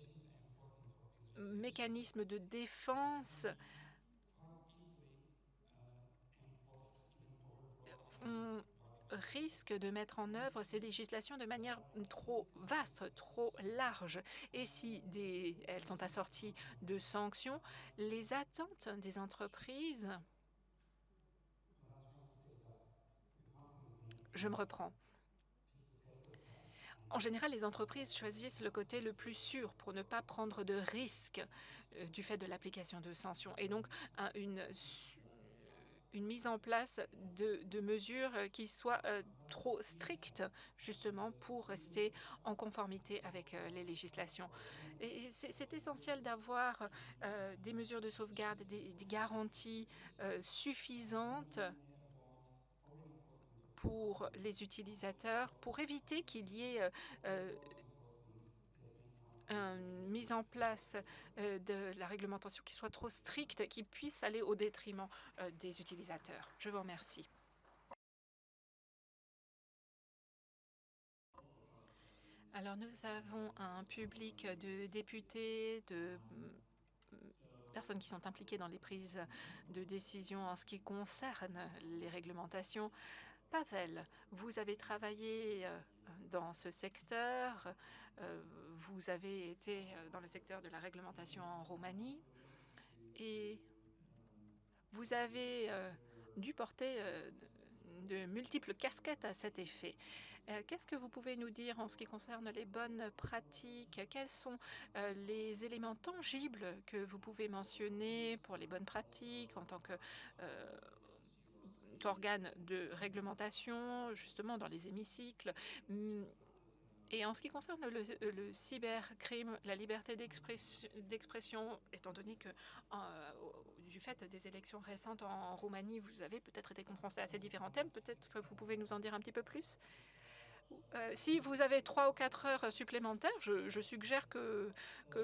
mécanisme de défense, on risque de mettre en œuvre ces législations de manière trop vaste, trop large. Et si elles sont assorties de sanctions, les attentes des entreprises... Je me reprends. En général, les entreprises choisissent le côté le plus sûr pour ne pas prendre de risques du fait de l'application de sanctions. Et donc, une mise en place de mesures qui soient trop strictes, justement, pour rester en conformité avec les législations. Et c'est essentiel d'avoir des mesures de sauvegarde, des garanties suffisantes pour les utilisateurs, pour éviter qu'il y ait une mise en place de la réglementation qui soit trop stricte, qui puisse aller au détriment des utilisateurs. Je vous remercie. Alors nous avons un public de députés, de personnes qui sont impliquées dans les prises de décision en ce qui concerne les réglementations. Pavel, vous avez travaillé dans ce secteur, vous avez été dans le secteur de la réglementation en Roumanie et vous avez dû porter de multiples casquettes à cet effet. Qu'est-ce que vous pouvez nous dire en ce qui concerne les bonnes pratiques? Quels sont les éléments tangibles que vous pouvez mentionner pour les bonnes pratiques en tant qu'organe de réglementation, justement dans les hémicycles? Et en ce qui concerne le cybercrime, la liberté d'expression, étant donné que du fait des élections récentes en Roumanie, vous avez peut-être été confronté à ces différents thèmes, peut-être que vous pouvez nous en dire un petit peu plus? Si vous avez 3 ou 4 heures supplémentaires, je suggère que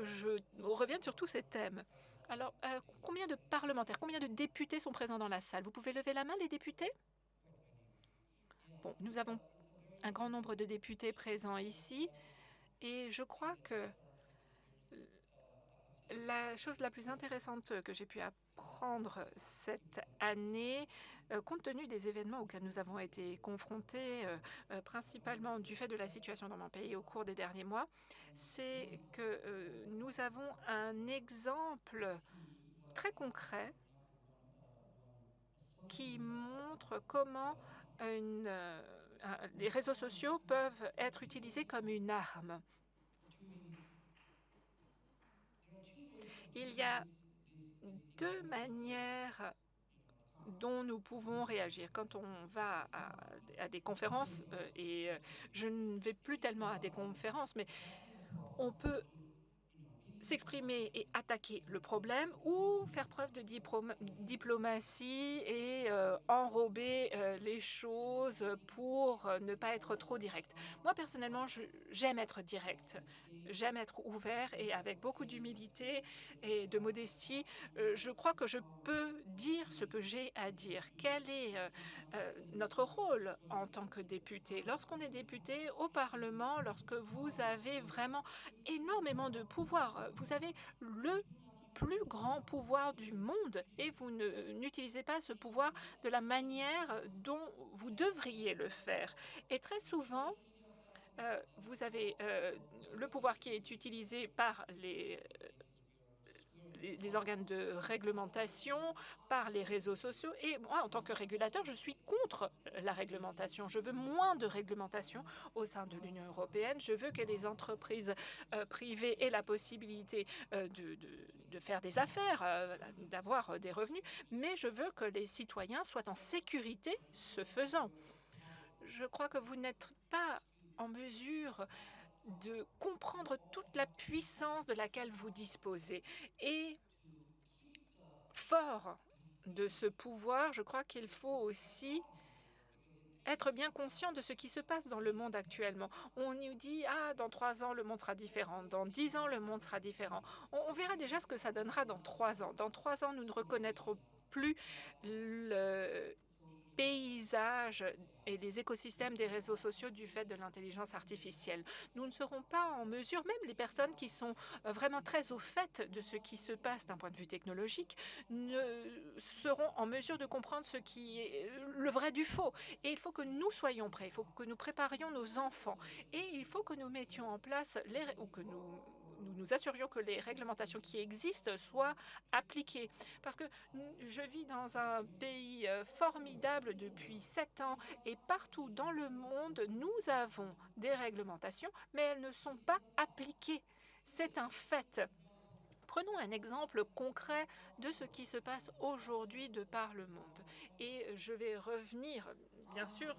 je revienne sur tous ces thèmes. Alors, combien de parlementaires, combien de députés sont présents dans la salle? Vous pouvez lever la main, les députés? Bon, nous avons un grand nombre de députés présents ici, et je crois que la chose la plus intéressante que j'ai pu apprendre cette année, compte tenu des événements auxquels nous avons été confrontés, principalement du fait de la situation dans mon pays au cours des derniers mois, c'est que nous avons un exemple très concret qui montre comment les réseaux sociaux peuvent être utilisés comme une arme. Il y a 2 manières dont nous pouvons réagir. Quand on va à des conférences, et je ne vais plus tellement à des conférences, mais on peut s'exprimer et attaquer le problème ou faire preuve de diplomatie et enrober les choses pour ne pas être trop direct. Moi, personnellement, j'aime être direct. J'aime être ouvert et avec beaucoup d'humilité et de modestie, je crois que je peux dire ce que j'ai à dire. Quel est notre rôle en tant que député? Lorsqu'on est député au Parlement, lorsque vous avez vraiment énormément de pouvoir, vous avez le plus grand pouvoir du monde et vous n'utilisez pas ce pouvoir de la manière dont vous devriez le faire. Et très souvent, vous avez le pouvoir qui est utilisé par les organes de réglementation, par les réseaux sociaux. Et moi, en tant que régulateur, je suis contre la réglementation. Je veux moins de réglementation au sein de l'Union européenne. Je veux que les entreprises privées aient la possibilité de faire des affaires, d'avoir des revenus, mais je veux que les citoyens soient en sécurité ce faisant. Je crois que vous n'êtes pas en mesure de comprendre toute la puissance de laquelle vous disposez. Et fort de ce pouvoir, je crois qu'il faut aussi être bien conscient de ce qui se passe dans le monde actuellement. On nous dit, ah, dans 3 ans, le monde sera différent. Dans 10 ans, le monde sera différent. On verra déjà ce que ça donnera dans 3 ans. Dans 3 ans, nous ne reconnaîtrons plus le paysage et les écosystèmes des réseaux sociaux du fait de l'intelligence artificielle. Nous ne serons pas en mesure, même les personnes qui sont vraiment très au fait de ce qui se passe d'un point de vue technologique, ne seront en mesure de comprendre ce qui est le vrai du faux. Et il faut que nous soyons prêts, il faut que nous préparions nos enfants et il faut que nous mettions en place ou que nous assurions que les réglementations qui existent soient appliquées. Parce que je vis dans un pays formidable depuis 7 ans et partout dans le monde, nous avons des réglementations, mais elles ne sont pas appliquées. C'est un fait. Prenons un exemple concret de ce qui se passe aujourd'hui de par le monde. Et je vais revenir, bien sûr,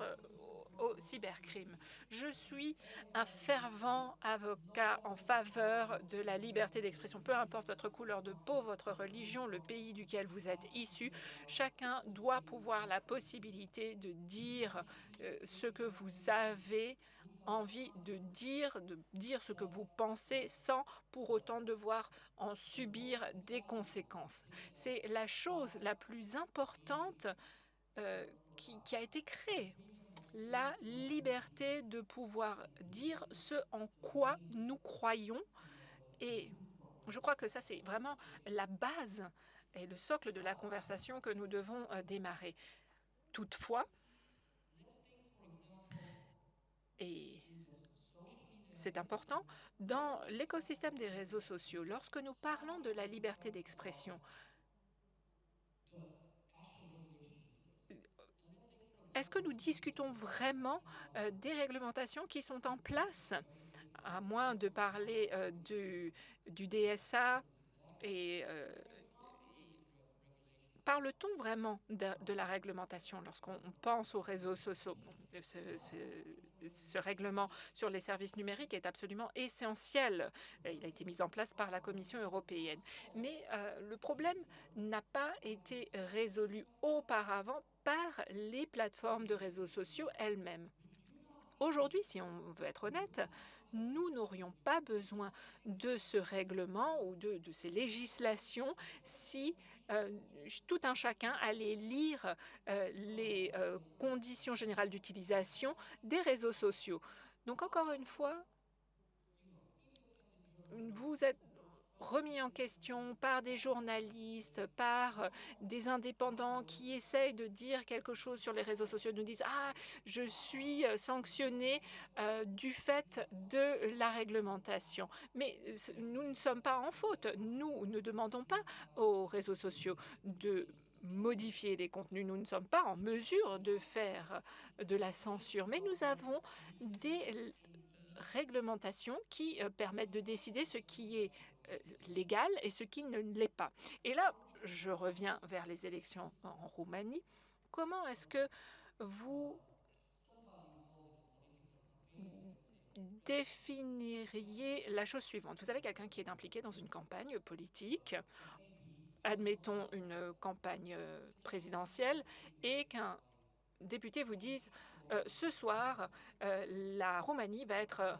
au cybercrime. Je suis un fervent avocat en faveur de la liberté d'expression. Peu importe votre couleur de peau, votre religion, le pays duquel vous êtes issu, chacun doit pouvoir la possibilité de dire ce que vous avez envie de dire ce que vous pensez sans pour autant devoir en subir des conséquences. C'est la chose la plus importante qui a été créée. La liberté de pouvoir dire ce en quoi nous croyons. Et je crois que ça, c'est vraiment la base et le socle de la conversation que nous devons démarrer. Toutefois, et c'est important, dans l'écosystème des réseaux sociaux, lorsque nous parlons de la liberté d'expression, est-ce que nous discutons vraiment des réglementations qui sont en place, à moins de parler du DSA et parle-t-on vraiment de la réglementation lorsqu'on pense aux réseaux sociaux? Ce règlement sur les services numériques est absolument essentiel. Il a été mis en place par la Commission européenne. Mais le problème n'a pas été résolu auparavant par les plateformes de réseaux sociaux elles-mêmes. Aujourd'hui, si on veut être honnête, nous n'aurions pas besoin de ce règlement ou de ces législations si tout un chacun allait lire les conditions générales d'utilisation des réseaux sociaux. Donc encore une fois, vous êtes remis en question par des journalistes, par des indépendants qui essayent de dire quelque chose sur les réseaux sociaux, nous disent « Ah, je suis sanctionné du fait de la réglementation ». Mais nous ne sommes pas en faute. Nous ne demandons pas aux réseaux sociaux de modifier les contenus. Nous ne sommes pas en mesure de faire de la censure, mais nous avons des réglementations qui permettent de décider ce qui est légal et ce qui ne l'est pas. Et là, je reviens vers les élections en Roumanie. Comment est-ce que vous définiriez la chose suivante? Vous avez quelqu'un qui est impliqué dans une campagne politique, admettons une campagne présidentielle, et qu'un député vous dise ce soir, la Roumanie va être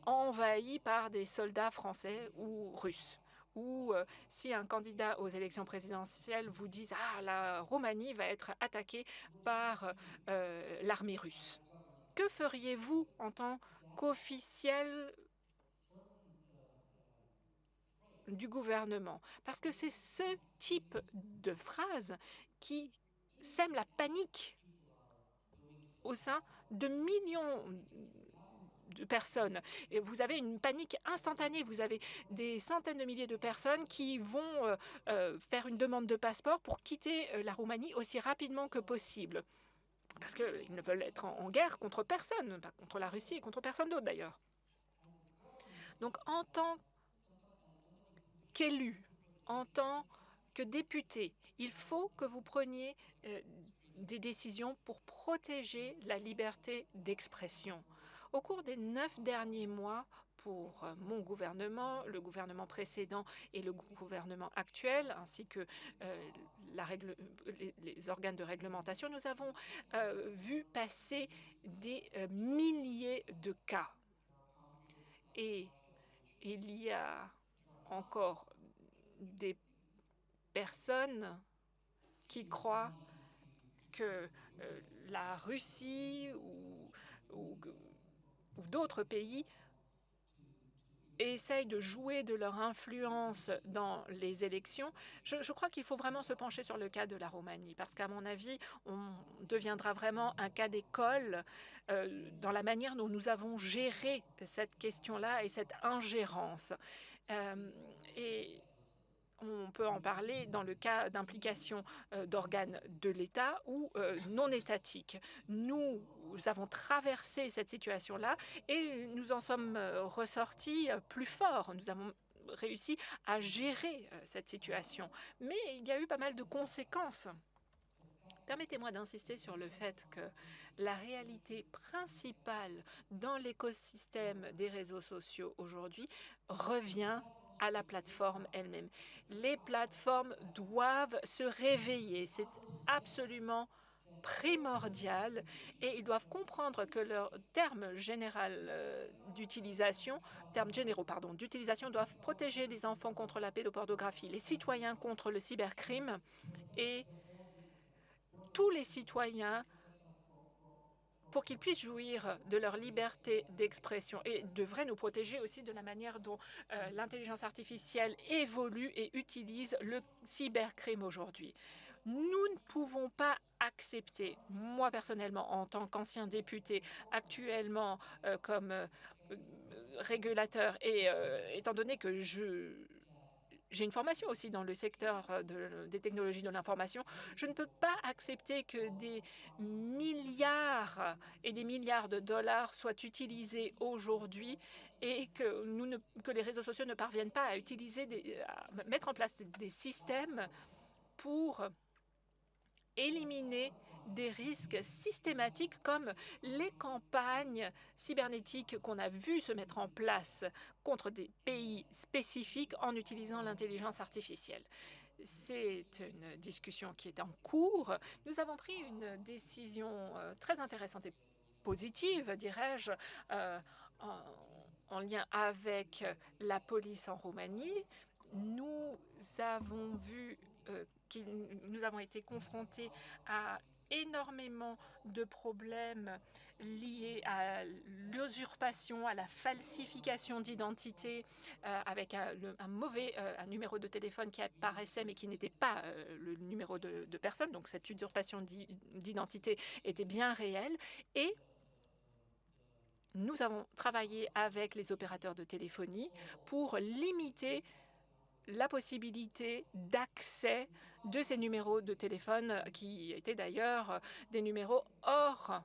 envahie par des soldats français ou russes. Ou si un candidat aux élections présidentielles vous dit ah, la Roumanie va être attaquée par l'armée russe. Que feriez-vous en tant qu'officiel du gouvernement? Parce que c'est ce type de phrase qui sème la panique au sein de millions de personnes. Et vous avez une panique instantanée. Vous avez des centaines de milliers de personnes qui vont faire une demande de passeport pour quitter la Roumanie aussi rapidement que possible. Parce qu'ils ne veulent être en guerre contre personne, pas contre la Russie et contre personne d'autre d'ailleurs. Donc en tant qu'élu, en tant que député, il faut que vous preniez des décisions pour protéger la liberté d'expression. Au cours des 9 derniers mois, pour mon gouvernement, le gouvernement précédent et le gouvernement actuel, ainsi que les organes de réglementation, nous avons vu passer des milliers de cas. Et il y a encore des personnes qui croient que la Russie ou d'autres pays essayent de jouer de leur influence dans les élections. Je crois qu'il faut vraiment se pencher sur le cas de la Roumanie, parce qu'à mon avis, on deviendra vraiment un cas d'école dans la manière dont nous avons géré cette question-là et cette ingérence. Et on peut en parler dans le cas d'implication d'organes de l'État ou non étatiques. Nous avons traversé cette situation-là et nous en sommes ressortis plus forts. Nous avons réussi à gérer cette situation. Mais il y a eu pas mal de conséquences. Permettez-moi d'insister sur le fait que la réalité principale dans l'écosystème des réseaux sociaux aujourd'hui revient à la plateforme elle-même. Les plateformes doivent se réveiller. C'est absolument primordial et ils doivent comprendre que leurs termes d'utilisation doivent protéger les enfants contre la pédopornographie, les citoyens contre le cybercrime et tous les citoyens pour qu'ils puissent jouir de leur liberté d'expression et devraient nous protéger aussi de la manière dont l'intelligence artificielle évolue et utilise le cybercrime aujourd'hui. Nous ne pouvons pas accepter, moi personnellement en tant qu'ancien député, actuellement comme régulateur et étant donné que j'ai une formation aussi dans le secteur des technologies de l'information. Je ne peux pas accepter que des milliards et des milliards de dollars soient utilisés aujourd'hui et que les réseaux sociaux ne parviennent pas à mettre en place des systèmes pour éliminer des risques systématiques comme les campagnes cybernétiques qu'on a vues se mettre en place contre des pays spécifiques en utilisant l'intelligence artificielle. C'est une discussion qui est en cours. Nous avons pris une décision très intéressante et positive, dirais-je, en, en lien avec la police en Roumanie. Nous avons vu nous avons été confrontés à énormément de problèmes liés à l'usurpation, à la falsification d'identité, avec un mauvais un numéro de téléphone qui apparaissait mais qui n'était pas le numéro de personne. Donc cette usurpation d'identité était bien réelle. Et nous avons travaillé avec les opérateurs de téléphonie pour limiter la possibilité d'accès de ces numéros de téléphone qui étaient d'ailleurs des numéros hors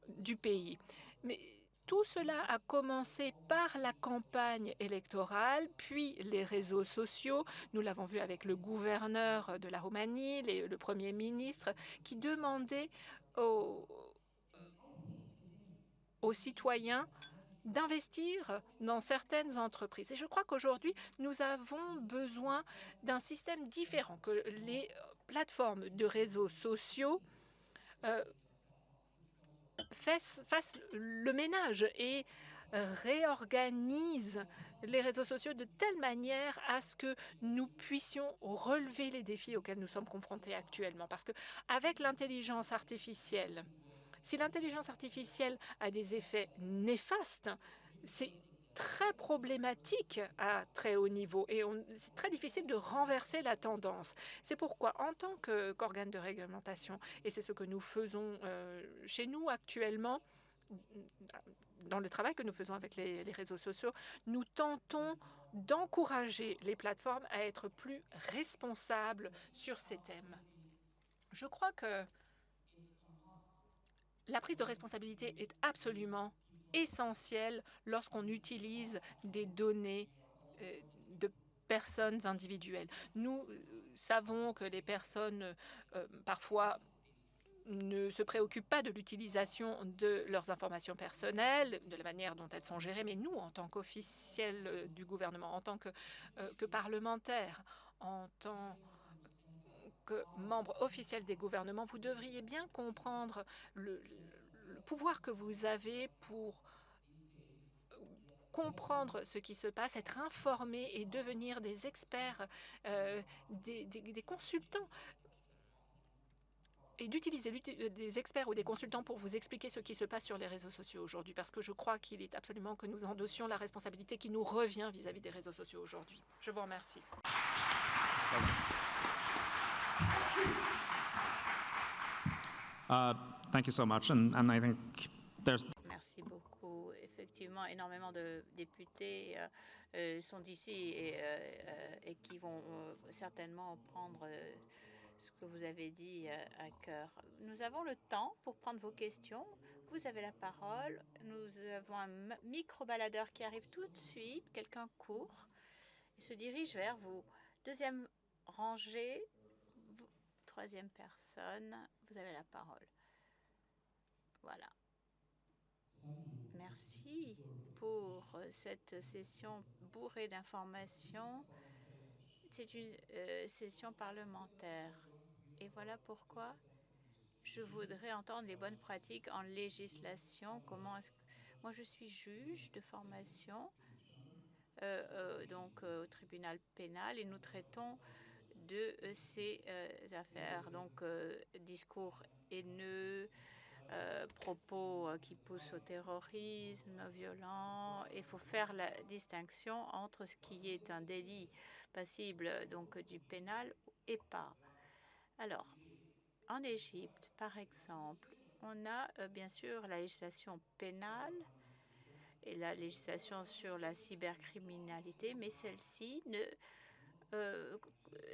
du pays. Mais tout cela a commencé par la campagne électorale, puis les réseaux sociaux. Nous l'avons vu avec le gouverneur de la Roumanie, le Premier ministre, qui demandait aux citoyens d'investir dans certaines entreprises. Et je crois qu'aujourd'hui, nous avons besoin d'un système différent, que les plateformes de réseaux sociaux fassent le ménage et réorganisent les réseaux sociaux de telle manière à ce que nous puissions relever les défis auxquels nous sommes confrontés actuellement. Parce qu'avec l'intelligence artificielle, si l'intelligence artificielle a des effets néfastes, c'est très problématique à très haut niveau et c'est très difficile de renverser la tendance. C'est pourquoi, en tant qu'organe de réglementation, et c'est ce que nous faisons chez nous actuellement, dans le travail que nous faisons avec les réseaux sociaux, nous tentons d'encourager les plateformes à être plus responsables sur ces thèmes. Je crois que la prise de responsabilité est absolument essentielle lorsqu'on utilise des données de personnes individuelles. Nous savons que les personnes, parfois, ne se préoccupent pas de l'utilisation de leurs informations personnelles, de la manière dont elles sont gérées, mais nous, en tant qu'officiels du gouvernement, en tant que parlementaires, en tant que membre officiel des gouvernements, vous devriez bien comprendre le pouvoir que vous avez pour comprendre ce qui se passe, être informé et devenir des experts, des consultants, et d'utiliser des experts ou des consultants pour vous expliquer ce qui se passe sur les réseaux sociaux aujourd'hui, parce que je crois qu'il est absolument que nous endossions la responsabilité qui nous revient vis-à-vis des réseaux sociaux aujourd'hui. Je vous remercie. Thank you so much. And I think there's... Merci beaucoup. Effectivement, énormément de députés sont d'ici et qui vont certainement prendre ce que vous avez dit à cœur. Nous avons le temps pour prendre vos questions. Vous avez la parole. Nous avons un micro-baladeur qui arrive tout de suite. Quelqu'un court et se dirige vers vous. Deuxième rangée, troisième personne. Vous avez la parole. Voilà. Merci pour cette session bourrée d'informations. C'est une session parlementaire. Et voilà pourquoi je voudrais entendre les bonnes pratiques en législation. Comment est-ce que... Moi, je suis juge de formation, donc au tribunal pénal, et nous traitons de ces affaires. Donc, discours haineux, propos qui poussent au terrorisme violent. Il faut faire la distinction entre ce qui est un délit passible donc du pénal et pas. Alors, en Égypte, par exemple, on a bien sûr la législation pénale et la législation sur la cybercriminalité, mais celle-ci ne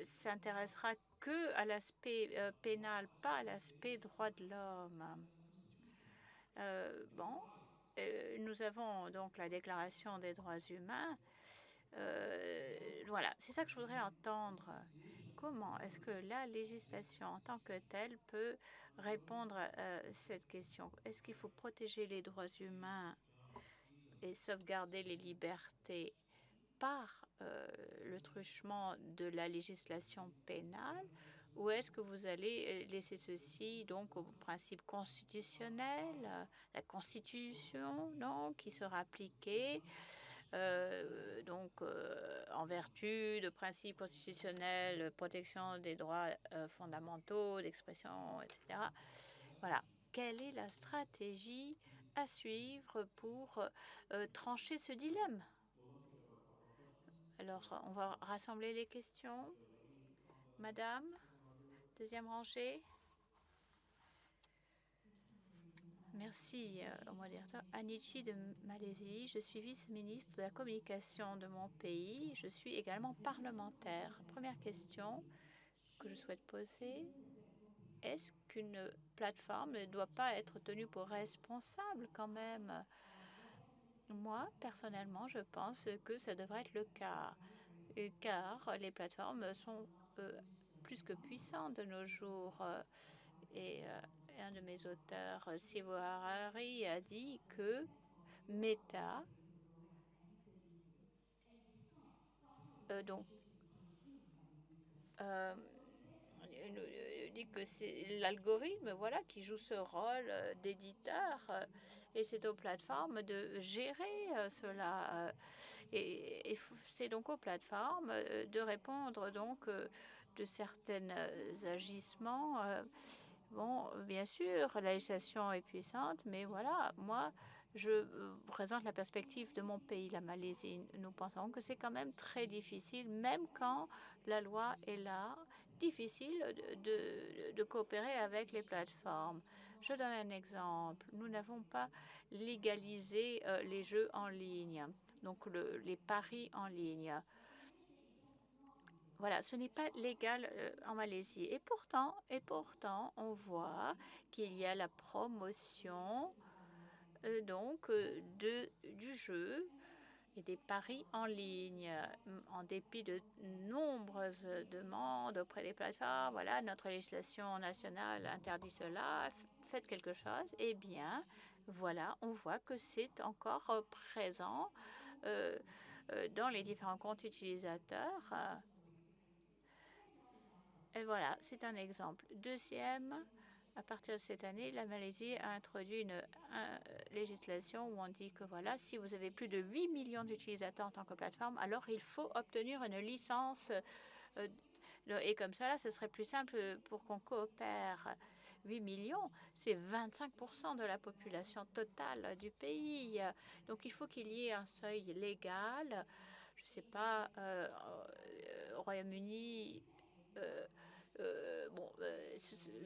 s'intéressera que à l'aspect pénal, pas à l'aspect droits de l'homme. Nous avons donc la Déclaration des droits humains. Voilà, c'est ça que je voudrais entendre. Comment est-ce que la législation en tant que telle peut répondre à cette question? Est-ce qu'il faut protéger les droits humains et sauvegarder les libertés par le truchement de la législation pénale, ou est-ce que vous allez laisser ceci donc au principe constitutionnel, la Constitution donc qui sera appliquée en vertu de principes constitutionnels, protection des droits fondamentaux, d'expression, etc. Voilà. Quelle est la stratégie à suivre pour trancher ce dilemme? Alors, on va rassembler les questions. Madame, deuxième rangée. Merci au modérateur. Anichi de Malaisie, je suis vice-ministre de la communication de mon pays. Je suis également parlementaire. Première question que je souhaite poser. Est-ce qu'une plateforme ne doit pas être tenue pour responsable quand même? Moi, personnellement, je pense que ça devrait être le cas, car les plateformes sont plus que puissantes de nos jours. Et un de mes auteurs, Sivo Harari, a dit que Meta, dit que c'est l'algorithme, voilà, qui joue ce rôle d'éditeur, et c'est aux plateformes de gérer cela. Et c'est donc aux plateformes de répondre donc de certains agissements. Bon, bien sûr, la législation est puissante, mais voilà, moi, je présente la perspective de mon pays, la Malaisie. Nous pensons que c'est quand même très difficile, même quand la loi est là, difficile de coopérer avec les plateformes. Je donne un exemple. Nous n'avons pas légalisé les jeux en ligne, donc les paris en ligne. Voilà, ce n'est pas légal en Malaisie. Et pourtant, on voit qu'il y a la promotion du jeu et des paris en ligne. En dépit de nombreuses demandes auprès des plateformes, voilà, notre législation nationale interdit cela, faites quelque chose. Eh bien, voilà, on voit que c'est encore présent dans les différents comptes utilisateurs. Et voilà, c'est un exemple. Deuxième, à partir de cette année, la Malaisie a introduit une législation où on dit que voilà, si vous avez plus de 8 millions d'utilisateurs en tant que plateforme, alors il faut obtenir une licence. Et comme ça, là, ce serait plus simple pour qu'on coopère. 8 millions, c'est 25% de la population totale du pays. Donc il faut qu'il y ait un seuil légal. Je ne sais pas, au Royaume-Uni,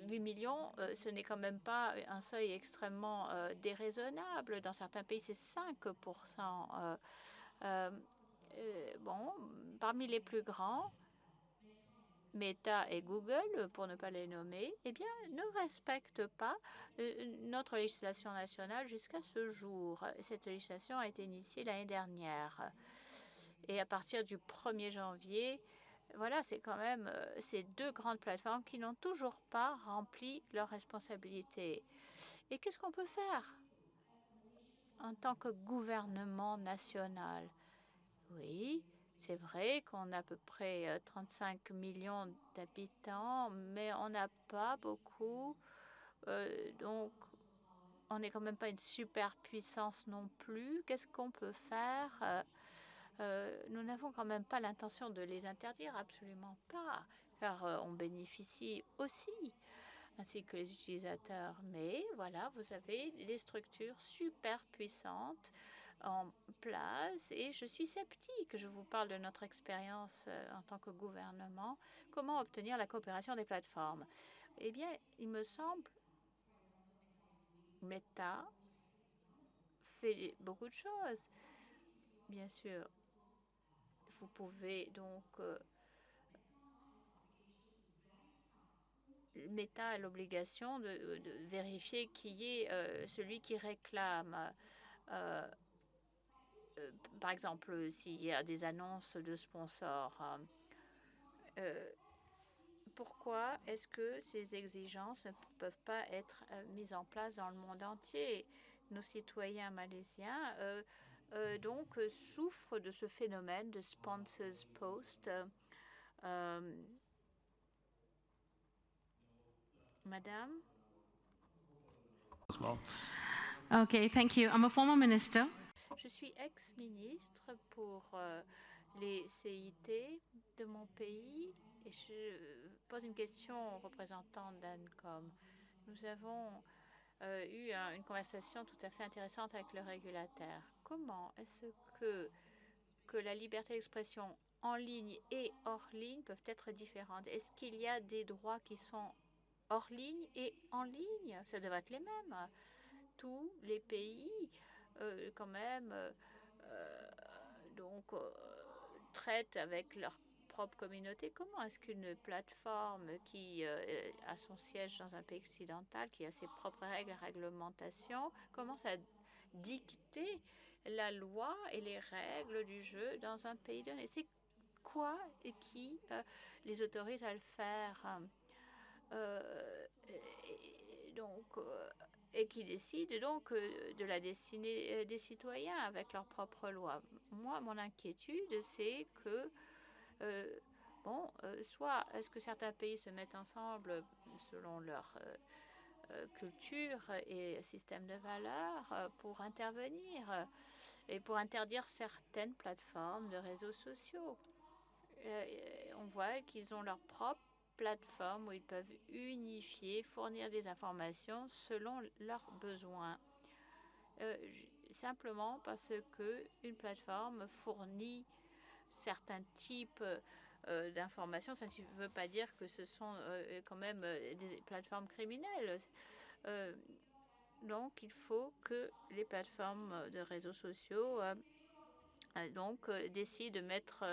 8 millions, ce n'est quand même pas un seuil extrêmement déraisonnable. Dans certains pays, c'est 5%. Parmi les plus grands, Meta et Google, pour ne pas les nommer, eh bien, ne respectent pas notre législation nationale jusqu'à ce jour. Cette législation a été initiée l'année dernière. Et à partir du 1er janvier, voilà, c'est quand même ces deux grandes plateformes qui n'ont toujours pas rempli leurs responsabilités. Et qu'est-ce qu'on peut faire en tant que gouvernement national? Oui, c'est vrai qu'on a à peu près 35 millions d'habitants, mais on n'a pas beaucoup. Donc, on n'est quand même pas une superpuissance non plus. Qu'est-ce qu'on peut faire? Nous n'avons quand même pas l'intention de les interdire, absolument pas, car on bénéficie aussi, ainsi que les utilisateurs. Mais voilà, vous avez des structures super puissantes en place et je suis sceptique. Je vous parle de notre expérience en tant que gouvernement. Comment obtenir la coopération des plateformes? Eh bien, il me semble Meta fait beaucoup de choses. Bien sûr, vous pouvez donc Meta a l'obligation de vérifier qui est celui qui réclame. Par exemple, s'il y a des annonces de sponsors, pourquoi est-ce que ces exigences ne peuvent pas être mises en place dans le monde entier? Nos citoyens malaisiens souffrent de ce phénomène de sponsors post. Madame, as well. Okay, thank you. I'm a former minister. je suis ex-ministre pour les CIT de mon pays et je pose une question au représentant d'ANCOM. Nous avons eu une conversation tout à fait intéressante avec le régulateur. Comment est-ce que la liberté d'expression en ligne et hors ligne peuvent être différentes? Est-ce qu'il y a des droits qui sont hors ligne et en ligne? Ça devrait être les mêmes. Tous les pays, quand même, donc, traitent avec leur propre communauté. Comment est-ce qu'une plateforme qui a son siège dans un pays occidental, qui a ses propres règles et réglementations, commence à dicter la loi et les règles du jeu dans un pays donné? C'est quoi et qui les autorise à le faire? Et qui décident donc de la destinée des citoyens avec leurs propres lois. Moi, mon inquiétude, c'est que, soit est-ce que certains pays se mettent ensemble selon leur culture et système de valeurs pour intervenir et pour interdire certaines plateformes de réseaux sociaux. On voit qu'ils ont leur propre plateforme où ils peuvent unifier, fournir des informations selon leurs besoins. Simplement parce qu'une plateforme fournit certains types d'informations, ça ne veut pas dire que ce sont quand même des plateformes criminelles. Donc, il faut que les plateformes de réseaux sociaux décident de mettre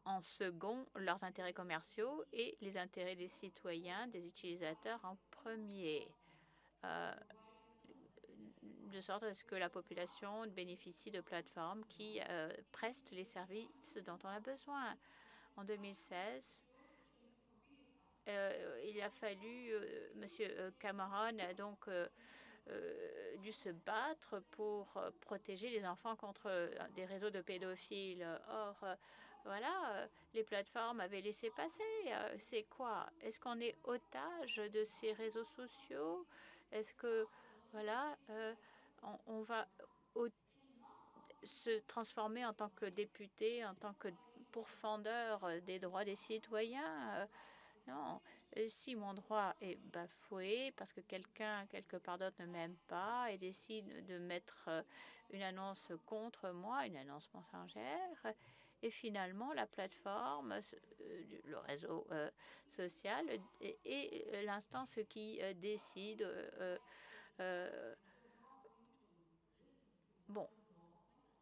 en second leurs intérêts commerciaux et les intérêts des citoyens, des utilisateurs en premier, de sorte à ce que la population bénéficie de plateformes qui prestent les services dont on a besoin. En 2016, il a fallu, M. Cameron a donc dû se battre pour protéger les enfants contre des réseaux de pédophiles. Or, voilà, les plateformes avaient laissé passer. C'est quoi? Est-ce qu'on est otage de ces réseaux sociaux? Est-ce que, voilà, on va se transformer en tant que député, en tant que pourfendeur des droits des citoyens? Non. Si mon droit est bafoué parce que quelqu'un quelque part d'autre ne m'aime pas et décide de mettre une annonce contre moi, une annonce mensongère, et finalement la plateforme, le réseau social est l'instance qui décide. Bon,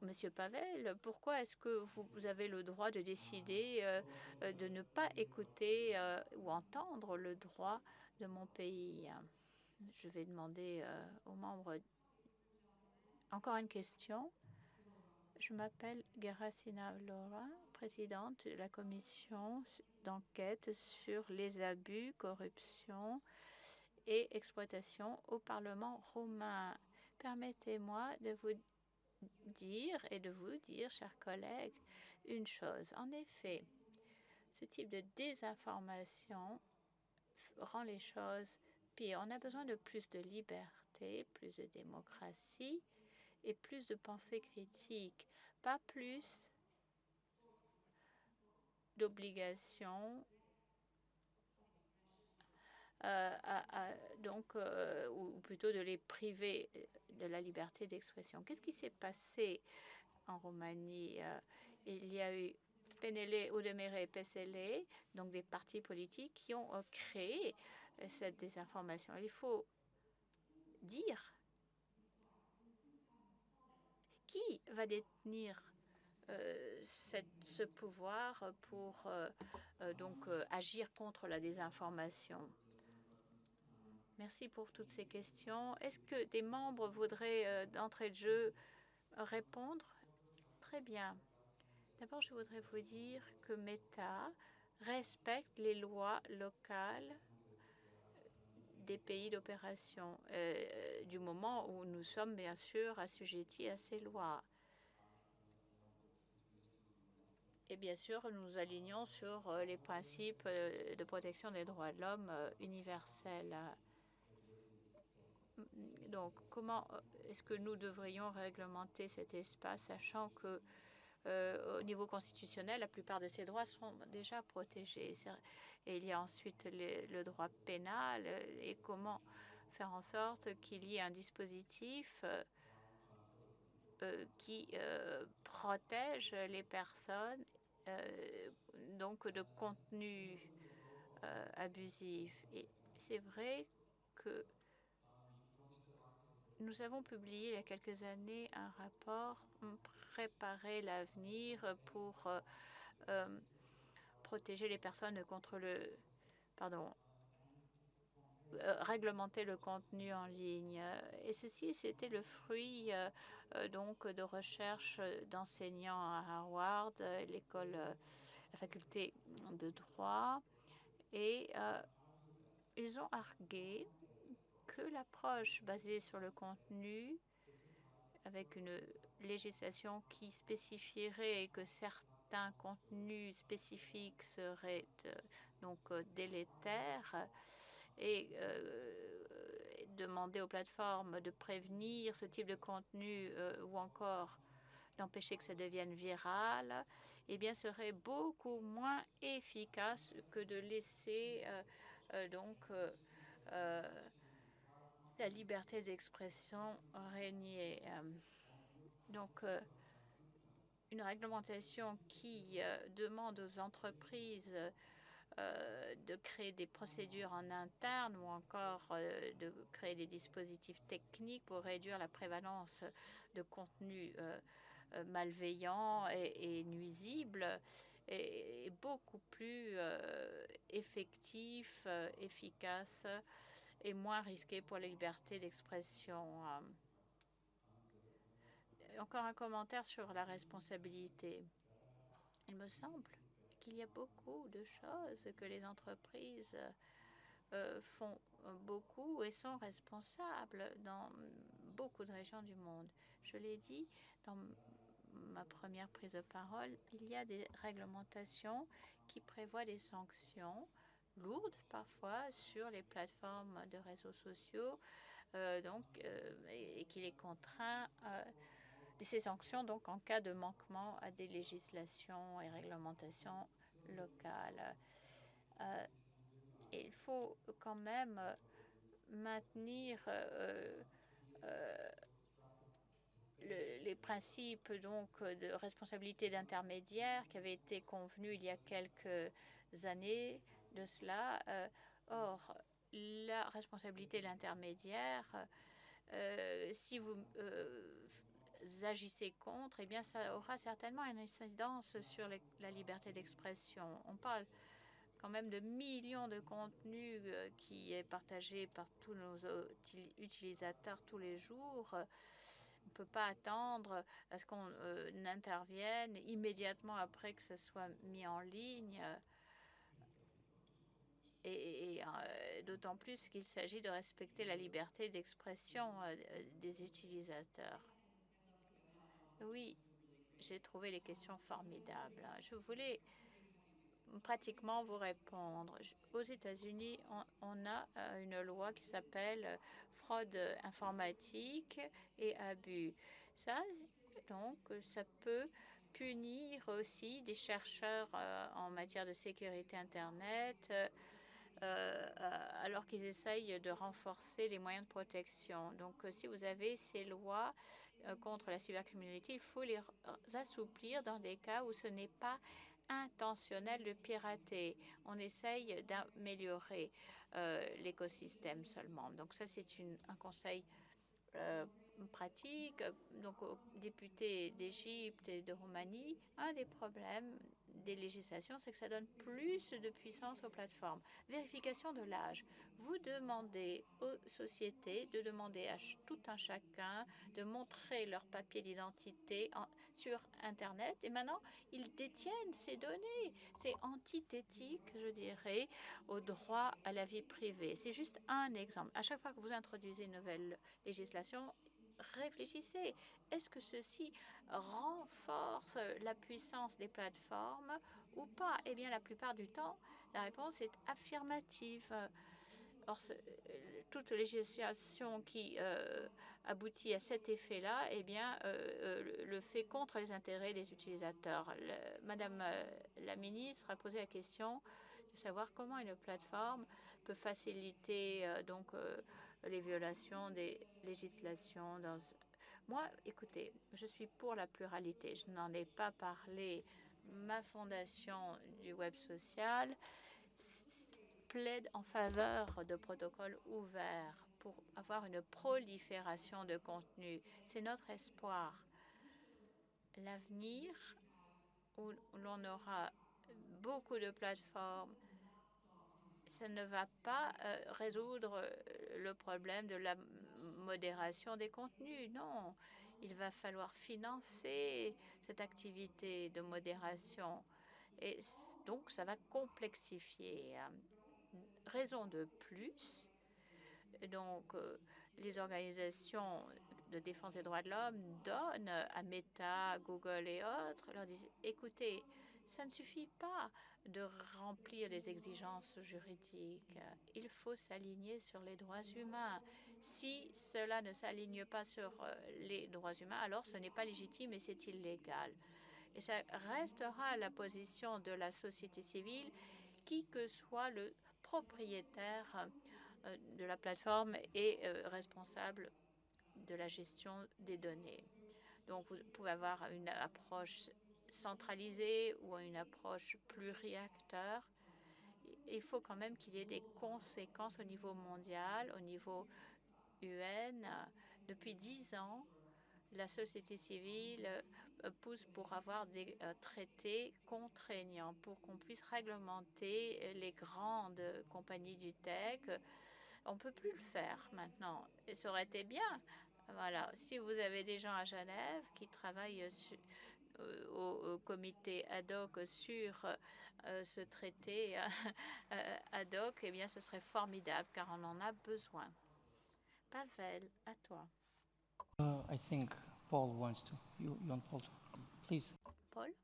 Monsieur Pavel, pourquoi est-ce que vous avez le droit de décider de ne pas écouter ou entendre le droit de mon pays? Je vais demander aux membres encore une question. Je m'appelle Gerasina Laura, présidente de la commission d'enquête sur les abus, corruption et exploitation au Parlement roumain. Permettez-moi de vous dire et de vous dire, chers collègues, une chose. En effet, ce type de désinformation rend les choses pires. On a besoin de plus de liberté, plus de démocratie et plus de pensée critique, pas plus d'obligations ou plutôt de les priver de la liberté d'expression. Qu'est-ce qui s'est passé en Roumanie? Il y a eu PNL, UDMR et PSL, donc des partis politiques qui ont créé cette désinformation. Il faut dire qui va détenir ce pouvoir pour agir contre la désinformation. Merci pour toutes ces questions. Est-ce que des membres voudraient d'entrée de jeu répondre? Très bien. D'abord, je voudrais vous dire que Meta respecte les lois locales des pays d'opération, du moment où nous sommes bien sûr assujettis à ces lois. Et bien sûr, nous alignons sur les principes de protection des droits de l'homme universels. Donc, comment est-ce que nous devrions réglementer cet espace, sachant que au niveau constitutionnel, la plupart de ces droits sont déjà protégés. Et il y a ensuite le droit pénal et comment faire en sorte qu'il y ait un dispositif qui protège les personnes donc de contenu abusif. Et c'est vrai que nous avons publié il y a quelques années un rapport Préparer l'avenir pour protéger les personnes contre réglementer le contenu en ligne. Et ceci, c'était le fruit donc de recherches d'enseignants à Harvard, l'école, la faculté de droit, et ils ont argué que l'approche basée sur le contenu, avec une législation qui spécifierait que certains contenus spécifiques seraient donc délétères, et demander aux plateformes de prévenir ce type de contenu ou encore d'empêcher que ça devienne viral, eh bien, serait beaucoup moins efficace que de laisser la liberté d'expression régner. Donc, une réglementation qui demande aux entreprises de créer des procédures en interne ou encore de créer des dispositifs techniques pour réduire la prévalence de contenus malveillants et nuisibles est beaucoup plus effectif, efficace et moins risqué pour la liberté d'expression. Encore un commentaire sur la responsabilité. Il me semble qu'il y a beaucoup de choses que les entreprises font beaucoup et sont responsables dans beaucoup de régions du monde. Je l'ai dit dans ma première prise de parole, il y a des réglementations qui prévoient des sanctions lourdes parfois sur les plateformes de réseaux sociaux et qui les contraint ces sanctions donc en cas de manquement à des législations et réglementations locales. Il faut quand même maintenir les principes donc de responsabilité d'intermédiaire qui avaient été convenus il y a quelques années de cela. Or, la responsabilité de l'intermédiaire, si vous agissez contre, eh bien, ça aura certainement une incidence sur la liberté d'expression. On parle quand même de millions de contenus qui est partagé par tous nos utilisateurs tous les jours. On ne peut pas attendre à ce qu'on intervienne immédiatement après que ce soit mis en ligne. Et d'autant plus qu'il s'agit de respecter la liberté d'expression des utilisateurs. Oui, j'ai trouvé les questions formidables. Je voulais pratiquement vous répondre. Aux États-Unis, on a une loi qui s'appelle fraude informatique et abus. Ça, donc, ça peut punir aussi des chercheurs en matière de sécurité Internet alors qu'ils essayent de renforcer les moyens de protection. Donc, si vous avez ces lois contre la cybercriminalité, il faut les assouplir dans des cas où ce n'est pas intentionnel de pirater. On essaye d'améliorer l'écosystème seulement. Donc ça, c'est un conseil pratique. Donc aux députés d'Égypte et de Roumanie, un des problèmes des législations, c'est que ça donne plus de puissance aux plateformes. Vérification de l'âge. Vous demandez aux sociétés de demander à tout un chacun de montrer leur papier d'identité sur Internet. Et maintenant, ils détiennent ces données. C'est antithétique, je dirais, au droit à la vie privée. C'est juste un exemple. À chaque fois que vous introduisez une nouvelle législation, réfléchissez, est-ce que ceci renforce la puissance des plateformes ou pas? Eh bien, la plupart du temps, la réponse est affirmative. Or, toute législation qui aboutit à cet effet-là, eh bien, le fait contre les intérêts des utilisateurs. Madame la ministre a posé la question de savoir comment une plateforme peut faciliter les violations des législations. Moi, écoutez, je suis pour la pluralité. Je n'en ai pas parlé. Ma fondation du web social plaide en faveur de protocoles ouverts pour avoir une prolifération de contenu. C'est notre espoir. L'avenir où l'on aura beaucoup de plateformes, ça ne va pas résoudre le problème de la modération des contenus. Non, il va falloir financer cette activité de modération. Et donc, ça va complexifier. Raison de plus, donc les organisations de défense des droits de l'homme donnent à Meta, Google et autres, leur disent, écoutez, ça ne suffit pas de remplir les exigences juridiques. Il faut s'aligner sur les droits humains. Si cela ne s'aligne pas sur les droits humains, alors ce n'est pas légitime et c'est illégal. Et ça restera la position de la société civile, qui que soit le propriétaire de la plateforme et responsable de la gestion des données. Donc, vous pouvez avoir une approche centralisée ou une approche pluriacteur. Il faut quand même qu'il y ait des conséquences au niveau mondial, au niveau UN. Depuis 10 ans, la société civile pousse pour avoir des traités contraignants pour qu'on puisse réglementer les grandes compagnies du tech. On ne peut plus le faire maintenant. Et ça aurait été bien. Voilà. Si vous avez des gens à Genève qui travaillent au comité ad hoc sur ce traité ad hoc, eh bien, ce serait formidable car on en a besoin. Pavel, à toi. I think Paul wants to. You want Paul to? Please. Paul?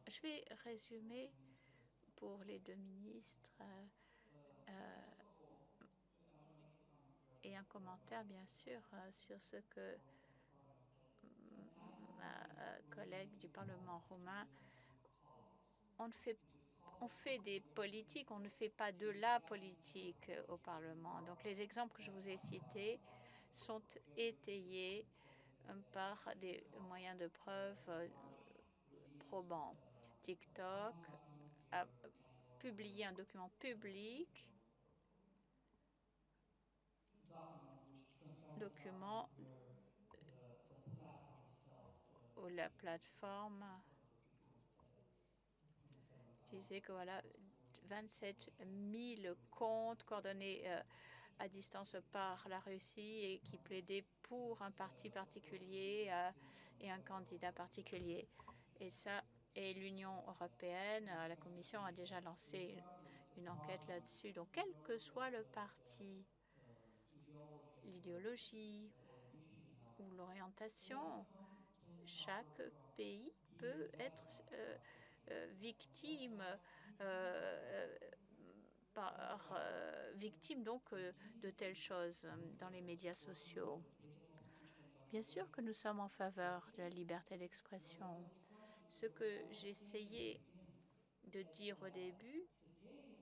Je vais résumer pour les deux ministres et un commentaire, bien sûr, sur ce que ma collègue du Parlement roumain, on fait des politiques, on ne fait pas de la politique au Parlement. Donc les exemples que je vous ai cités sont étayés par des moyens de preuve probants. TikTok a publié un document public, document où la plateforme disait que voilà, 27 000 comptes coordonnés à distance par la Russie et qui plaidaient pour un parti particulier et un candidat particulier. Et ça, et l'Union européenne, la Commission a déjà lancé une enquête là-dessus. Donc, quel que soit le parti, l'idéologie ou l'orientation, chaque pays peut être victime victime donc de telles choses dans les médias sociaux. Bien sûr que nous sommes en faveur de la liberté d'expression. Ce que j'essayais de dire au début,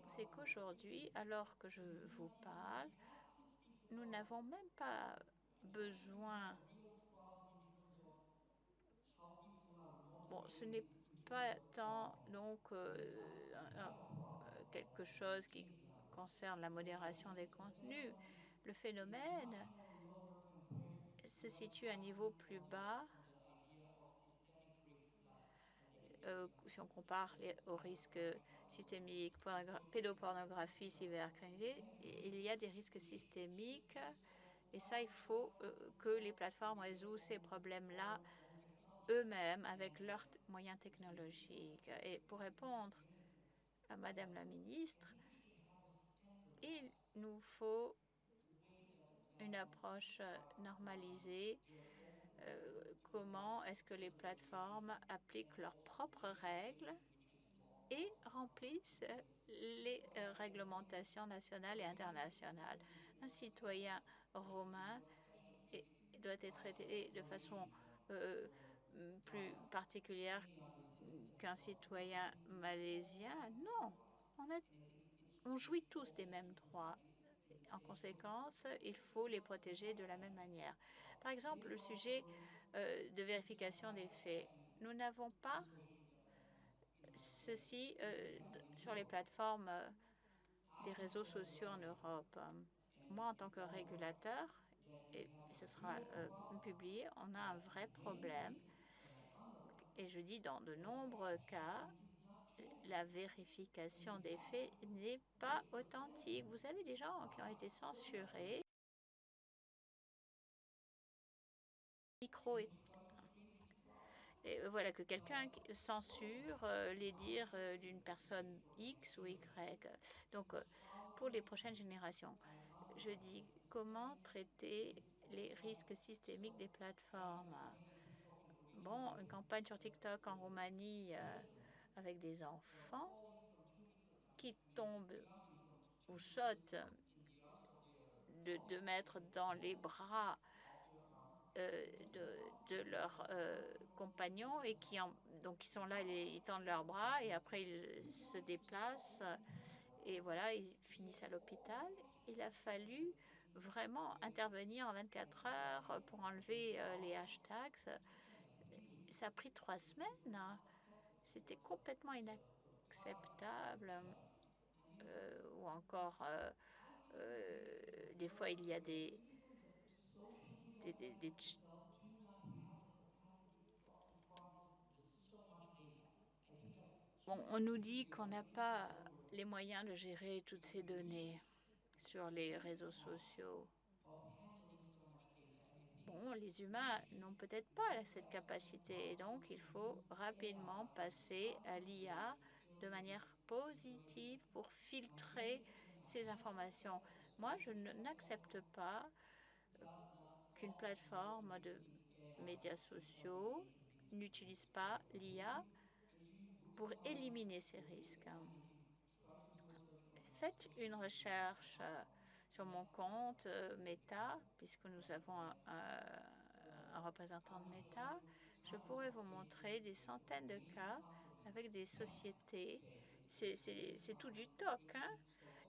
c'est qu'aujourd'hui, alors que je vous parle, nous n'avons même pas besoin. Bon, ce n'est pas tant donc quelque chose qui concerne la modération des contenus. Le phénomène se situe à un niveau plus bas si on compare aux risques systémiques, pédopornographie, cybercriminalité. Il y a des risques systémiques et ça, il faut que les plateformes résolvent ces problèmes-là eux-mêmes avec leurs moyens technologiques. Et pour répondre à Madame la ministre, il nous faut une approche normalisée. Comment est-ce que les plateformes appliquent leurs propres règles et remplissent les réglementations nationales et internationales. Un citoyen romain doit être traité de façon plus particulière qu'un citoyen malaisien. Non, on jouit tous des mêmes droits. En conséquence, il faut les protéger de la même manière. Par exemple, le sujet de vérification des faits. Nous n'avons pas ceci sur les plateformes des réseaux sociaux en Europe. Moi, en tant que régulateur, et ce sera publié, on a un vrai problème. Et je dis dans de nombreux cas, la vérification des faits n'est pas authentique. Vous avez des gens qui ont été censurés. Micro est et voilà que quelqu'un censure les dires d'une personne X ou Y. Donc, pour les prochaines générations, je dis comment traiter les risques systémiques des plateformes. Bon, une campagne sur TikTok en Roumanie avec des enfants qui tombent ou sautent de 2 mètres dans les bras de leurs compagnons et donc ils sont là, ils tendent leurs bras et après ils se déplacent et voilà, ils finissent à l'hôpital. Il a fallu vraiment intervenir en 24 heures pour enlever les hashtags. Ça a pris 3 semaines. Hein. C'était complètement inacceptable. Ou encore, des fois, il y a des bon, on nous dit qu'on n'a pas les moyens de gérer toutes ces données sur les réseaux sociaux. Bon, les humains n'ont peut-être pas cette capacité et donc il faut rapidement passer à l'IA de manière positive pour filtrer ces informations. Moi, je n'accepte pas qu'une plateforme de médias sociaux n'utilise pas l'IA pour éliminer ces risques. Faites une recherche sur mon compte Meta, puisque nous avons un représentant de Meta. Je pourrais vous montrer des centaines de cas avec des sociétés. C'est tout du toc, hein?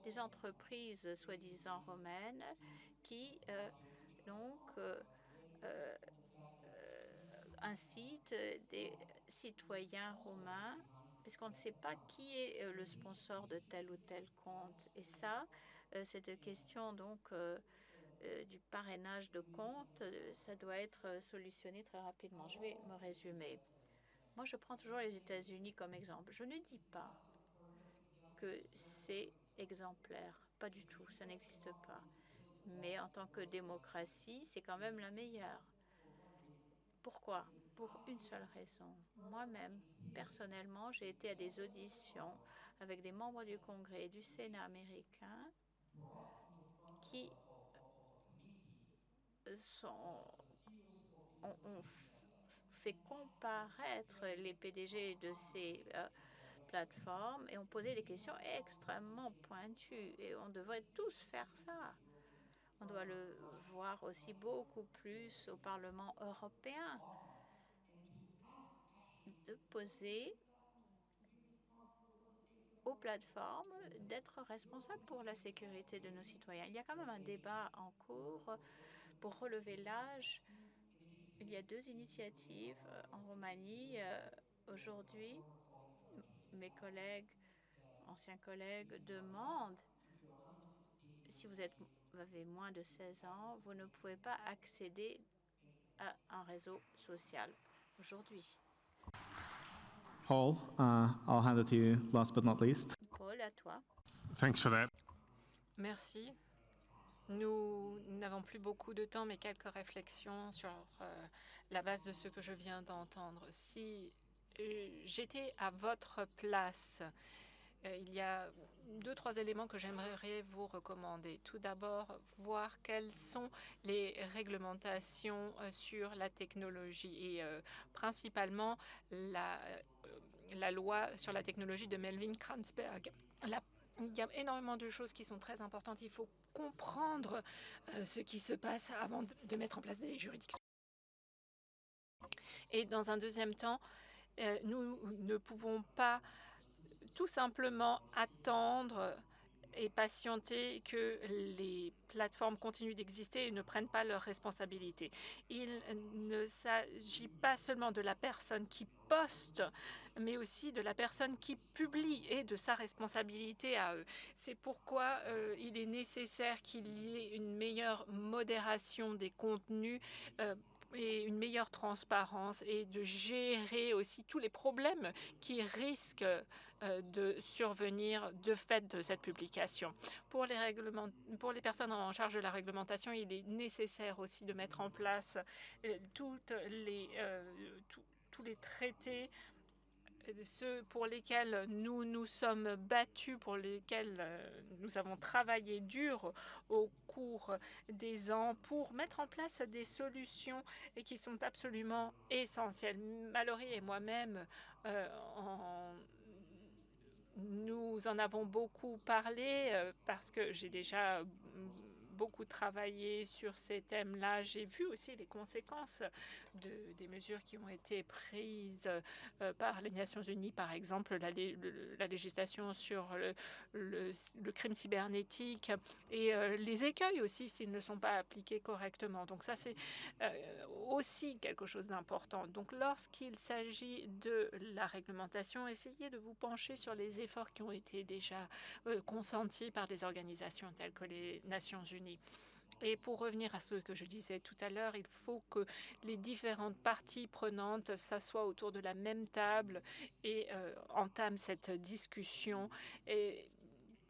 Des entreprises soi-disant romaines qui donc incitent des citoyens romains puisqu'on ne sait pas qui est le sponsor de tel ou tel compte. Et ça, cette question donc du parrainage de compte, ça doit être solutionné très rapidement. Je vais me résumer. Moi, je prends toujours les États-Unis comme exemple. Je ne dis pas que c'est exemplaire. Pas du tout, ça n'existe pas. Mais en tant que démocratie, c'est quand même la meilleure. Pourquoi? Pour une seule raison. Moi-même, personnellement, j'ai été à des auditions avec des membres du Congrès et du Sénat américain qui ont fait comparaître les PDG de ces plateformes et ont posé des questions extrêmement pointues. Et on devrait tous faire ça. On doit le voir aussi beaucoup plus au Parlement européen, de poser aux plateformes d'être responsables pour la sécurité de nos citoyens. Il y a quand même un débat en cours pour relever l'âge. Il y a 2 initiatives en Roumanie. Aujourd'hui, mes collègues, anciens collègues, demandent si vous avez moins de 16 ans, vous ne pouvez pas accéder à un réseau social aujourd'hui. Paul, I'll hand it to you last but not least. Paul, à toi. Thanks for that. Merci. Nous n'avons plus beaucoup de temps, mais quelques réflexions sur la base de ce que je viens d'entendre. Si j'étais à votre place, Il y a 2-3 éléments que j'aimerais vous recommander. Tout d'abord, voir quelles sont les réglementations sur la technologie et principalement la loi sur la technologie de Melvin Kranzberg. Il y a énormément de choses qui sont très importantes. Il faut comprendre ce qui se passe avant de mettre en place des juridictions. Et dans un deuxième temps, nous ne pouvons pas tout simplement attendre et patienter que les plateformes continuent d'exister et ne prennent pas leurs responsabilités. Il ne s'agit pas seulement de la personne qui poste, mais aussi de la personne qui publie et de sa responsabilité à eux. C'est pourquoi il est nécessaire qu'il y ait une meilleure modération des contenus et une meilleure transparence et de gérer aussi tous les problèmes qui risquent de survenir de fait de cette publication. Pour les personnes en charge de la réglementation, il est nécessaire aussi de mettre en place tous les traités, ceux pour lesquels nous nous sommes battus, pour lesquels nous avons travaillé dur au cours des ans pour mettre en place des solutions et qui sont absolument essentielles. Mallory et moi-même, nous en avons beaucoup parlé parce que j'ai déjà beaucoup travaillé sur ces thèmes-là. J'ai vu aussi les conséquences des mesures qui ont été prises par les Nations Unies, par exemple la législation sur le crime cybernétique et les écueils aussi s'ils ne sont pas appliqués correctement. Donc ça, c'est aussi quelque chose d'important. Donc lorsqu'il s'agit de la réglementation, essayez de vous pencher sur les efforts qui ont été déjà consentis par des organisations telles que les Nations Unies. Et pour revenir à ce que je disais tout à l'heure, il faut que les différentes parties prenantes s'assoient autour de la même table et entament cette discussion. Et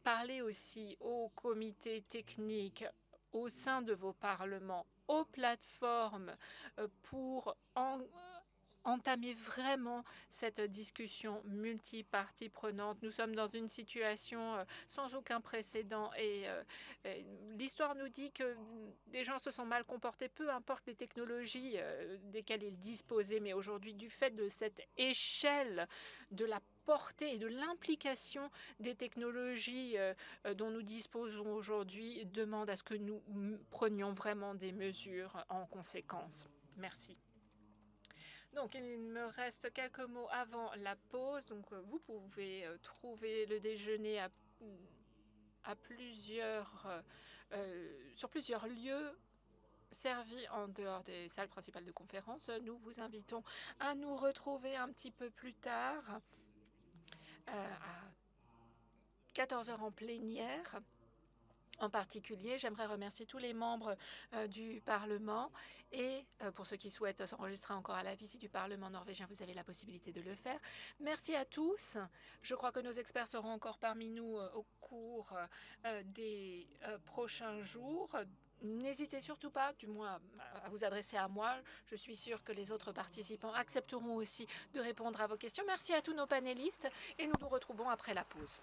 parlez aussi aux comités techniques au sein de vos parlements, aux plateformes pour entamer vraiment cette discussion multipartie prenante. Nous sommes dans une situation sans aucun précédent et l'histoire nous dit que des gens se sont mal comportés, peu importe les technologies desquelles ils disposaient, mais aujourd'hui, du fait de cette échelle de la portée et de l'implication des technologies dont nous disposons aujourd'hui, demande à ce que nous prenions vraiment des mesures en conséquence. Merci. Donc, il me reste quelques mots avant la pause. Donc, vous pouvez trouver le déjeuner sur plusieurs lieux servis en dehors des salles principales de conférence. Nous vous invitons à nous retrouver un petit peu plus tard à 14h en plénière. En particulier, j'aimerais remercier tous les membres du Parlement et pour ceux qui souhaitent s'enregistrer encore à la visite du Parlement norvégien, vous avez la possibilité de le faire. Merci à tous. Je crois que nos experts seront encore parmi nous au cours des prochains jours. N'hésitez surtout pas, du moins, à vous adresser à moi. Je suis sûre que les autres participants accepteront aussi de répondre à vos questions. Merci à tous nos panélistes et nous nous retrouvons après la pause.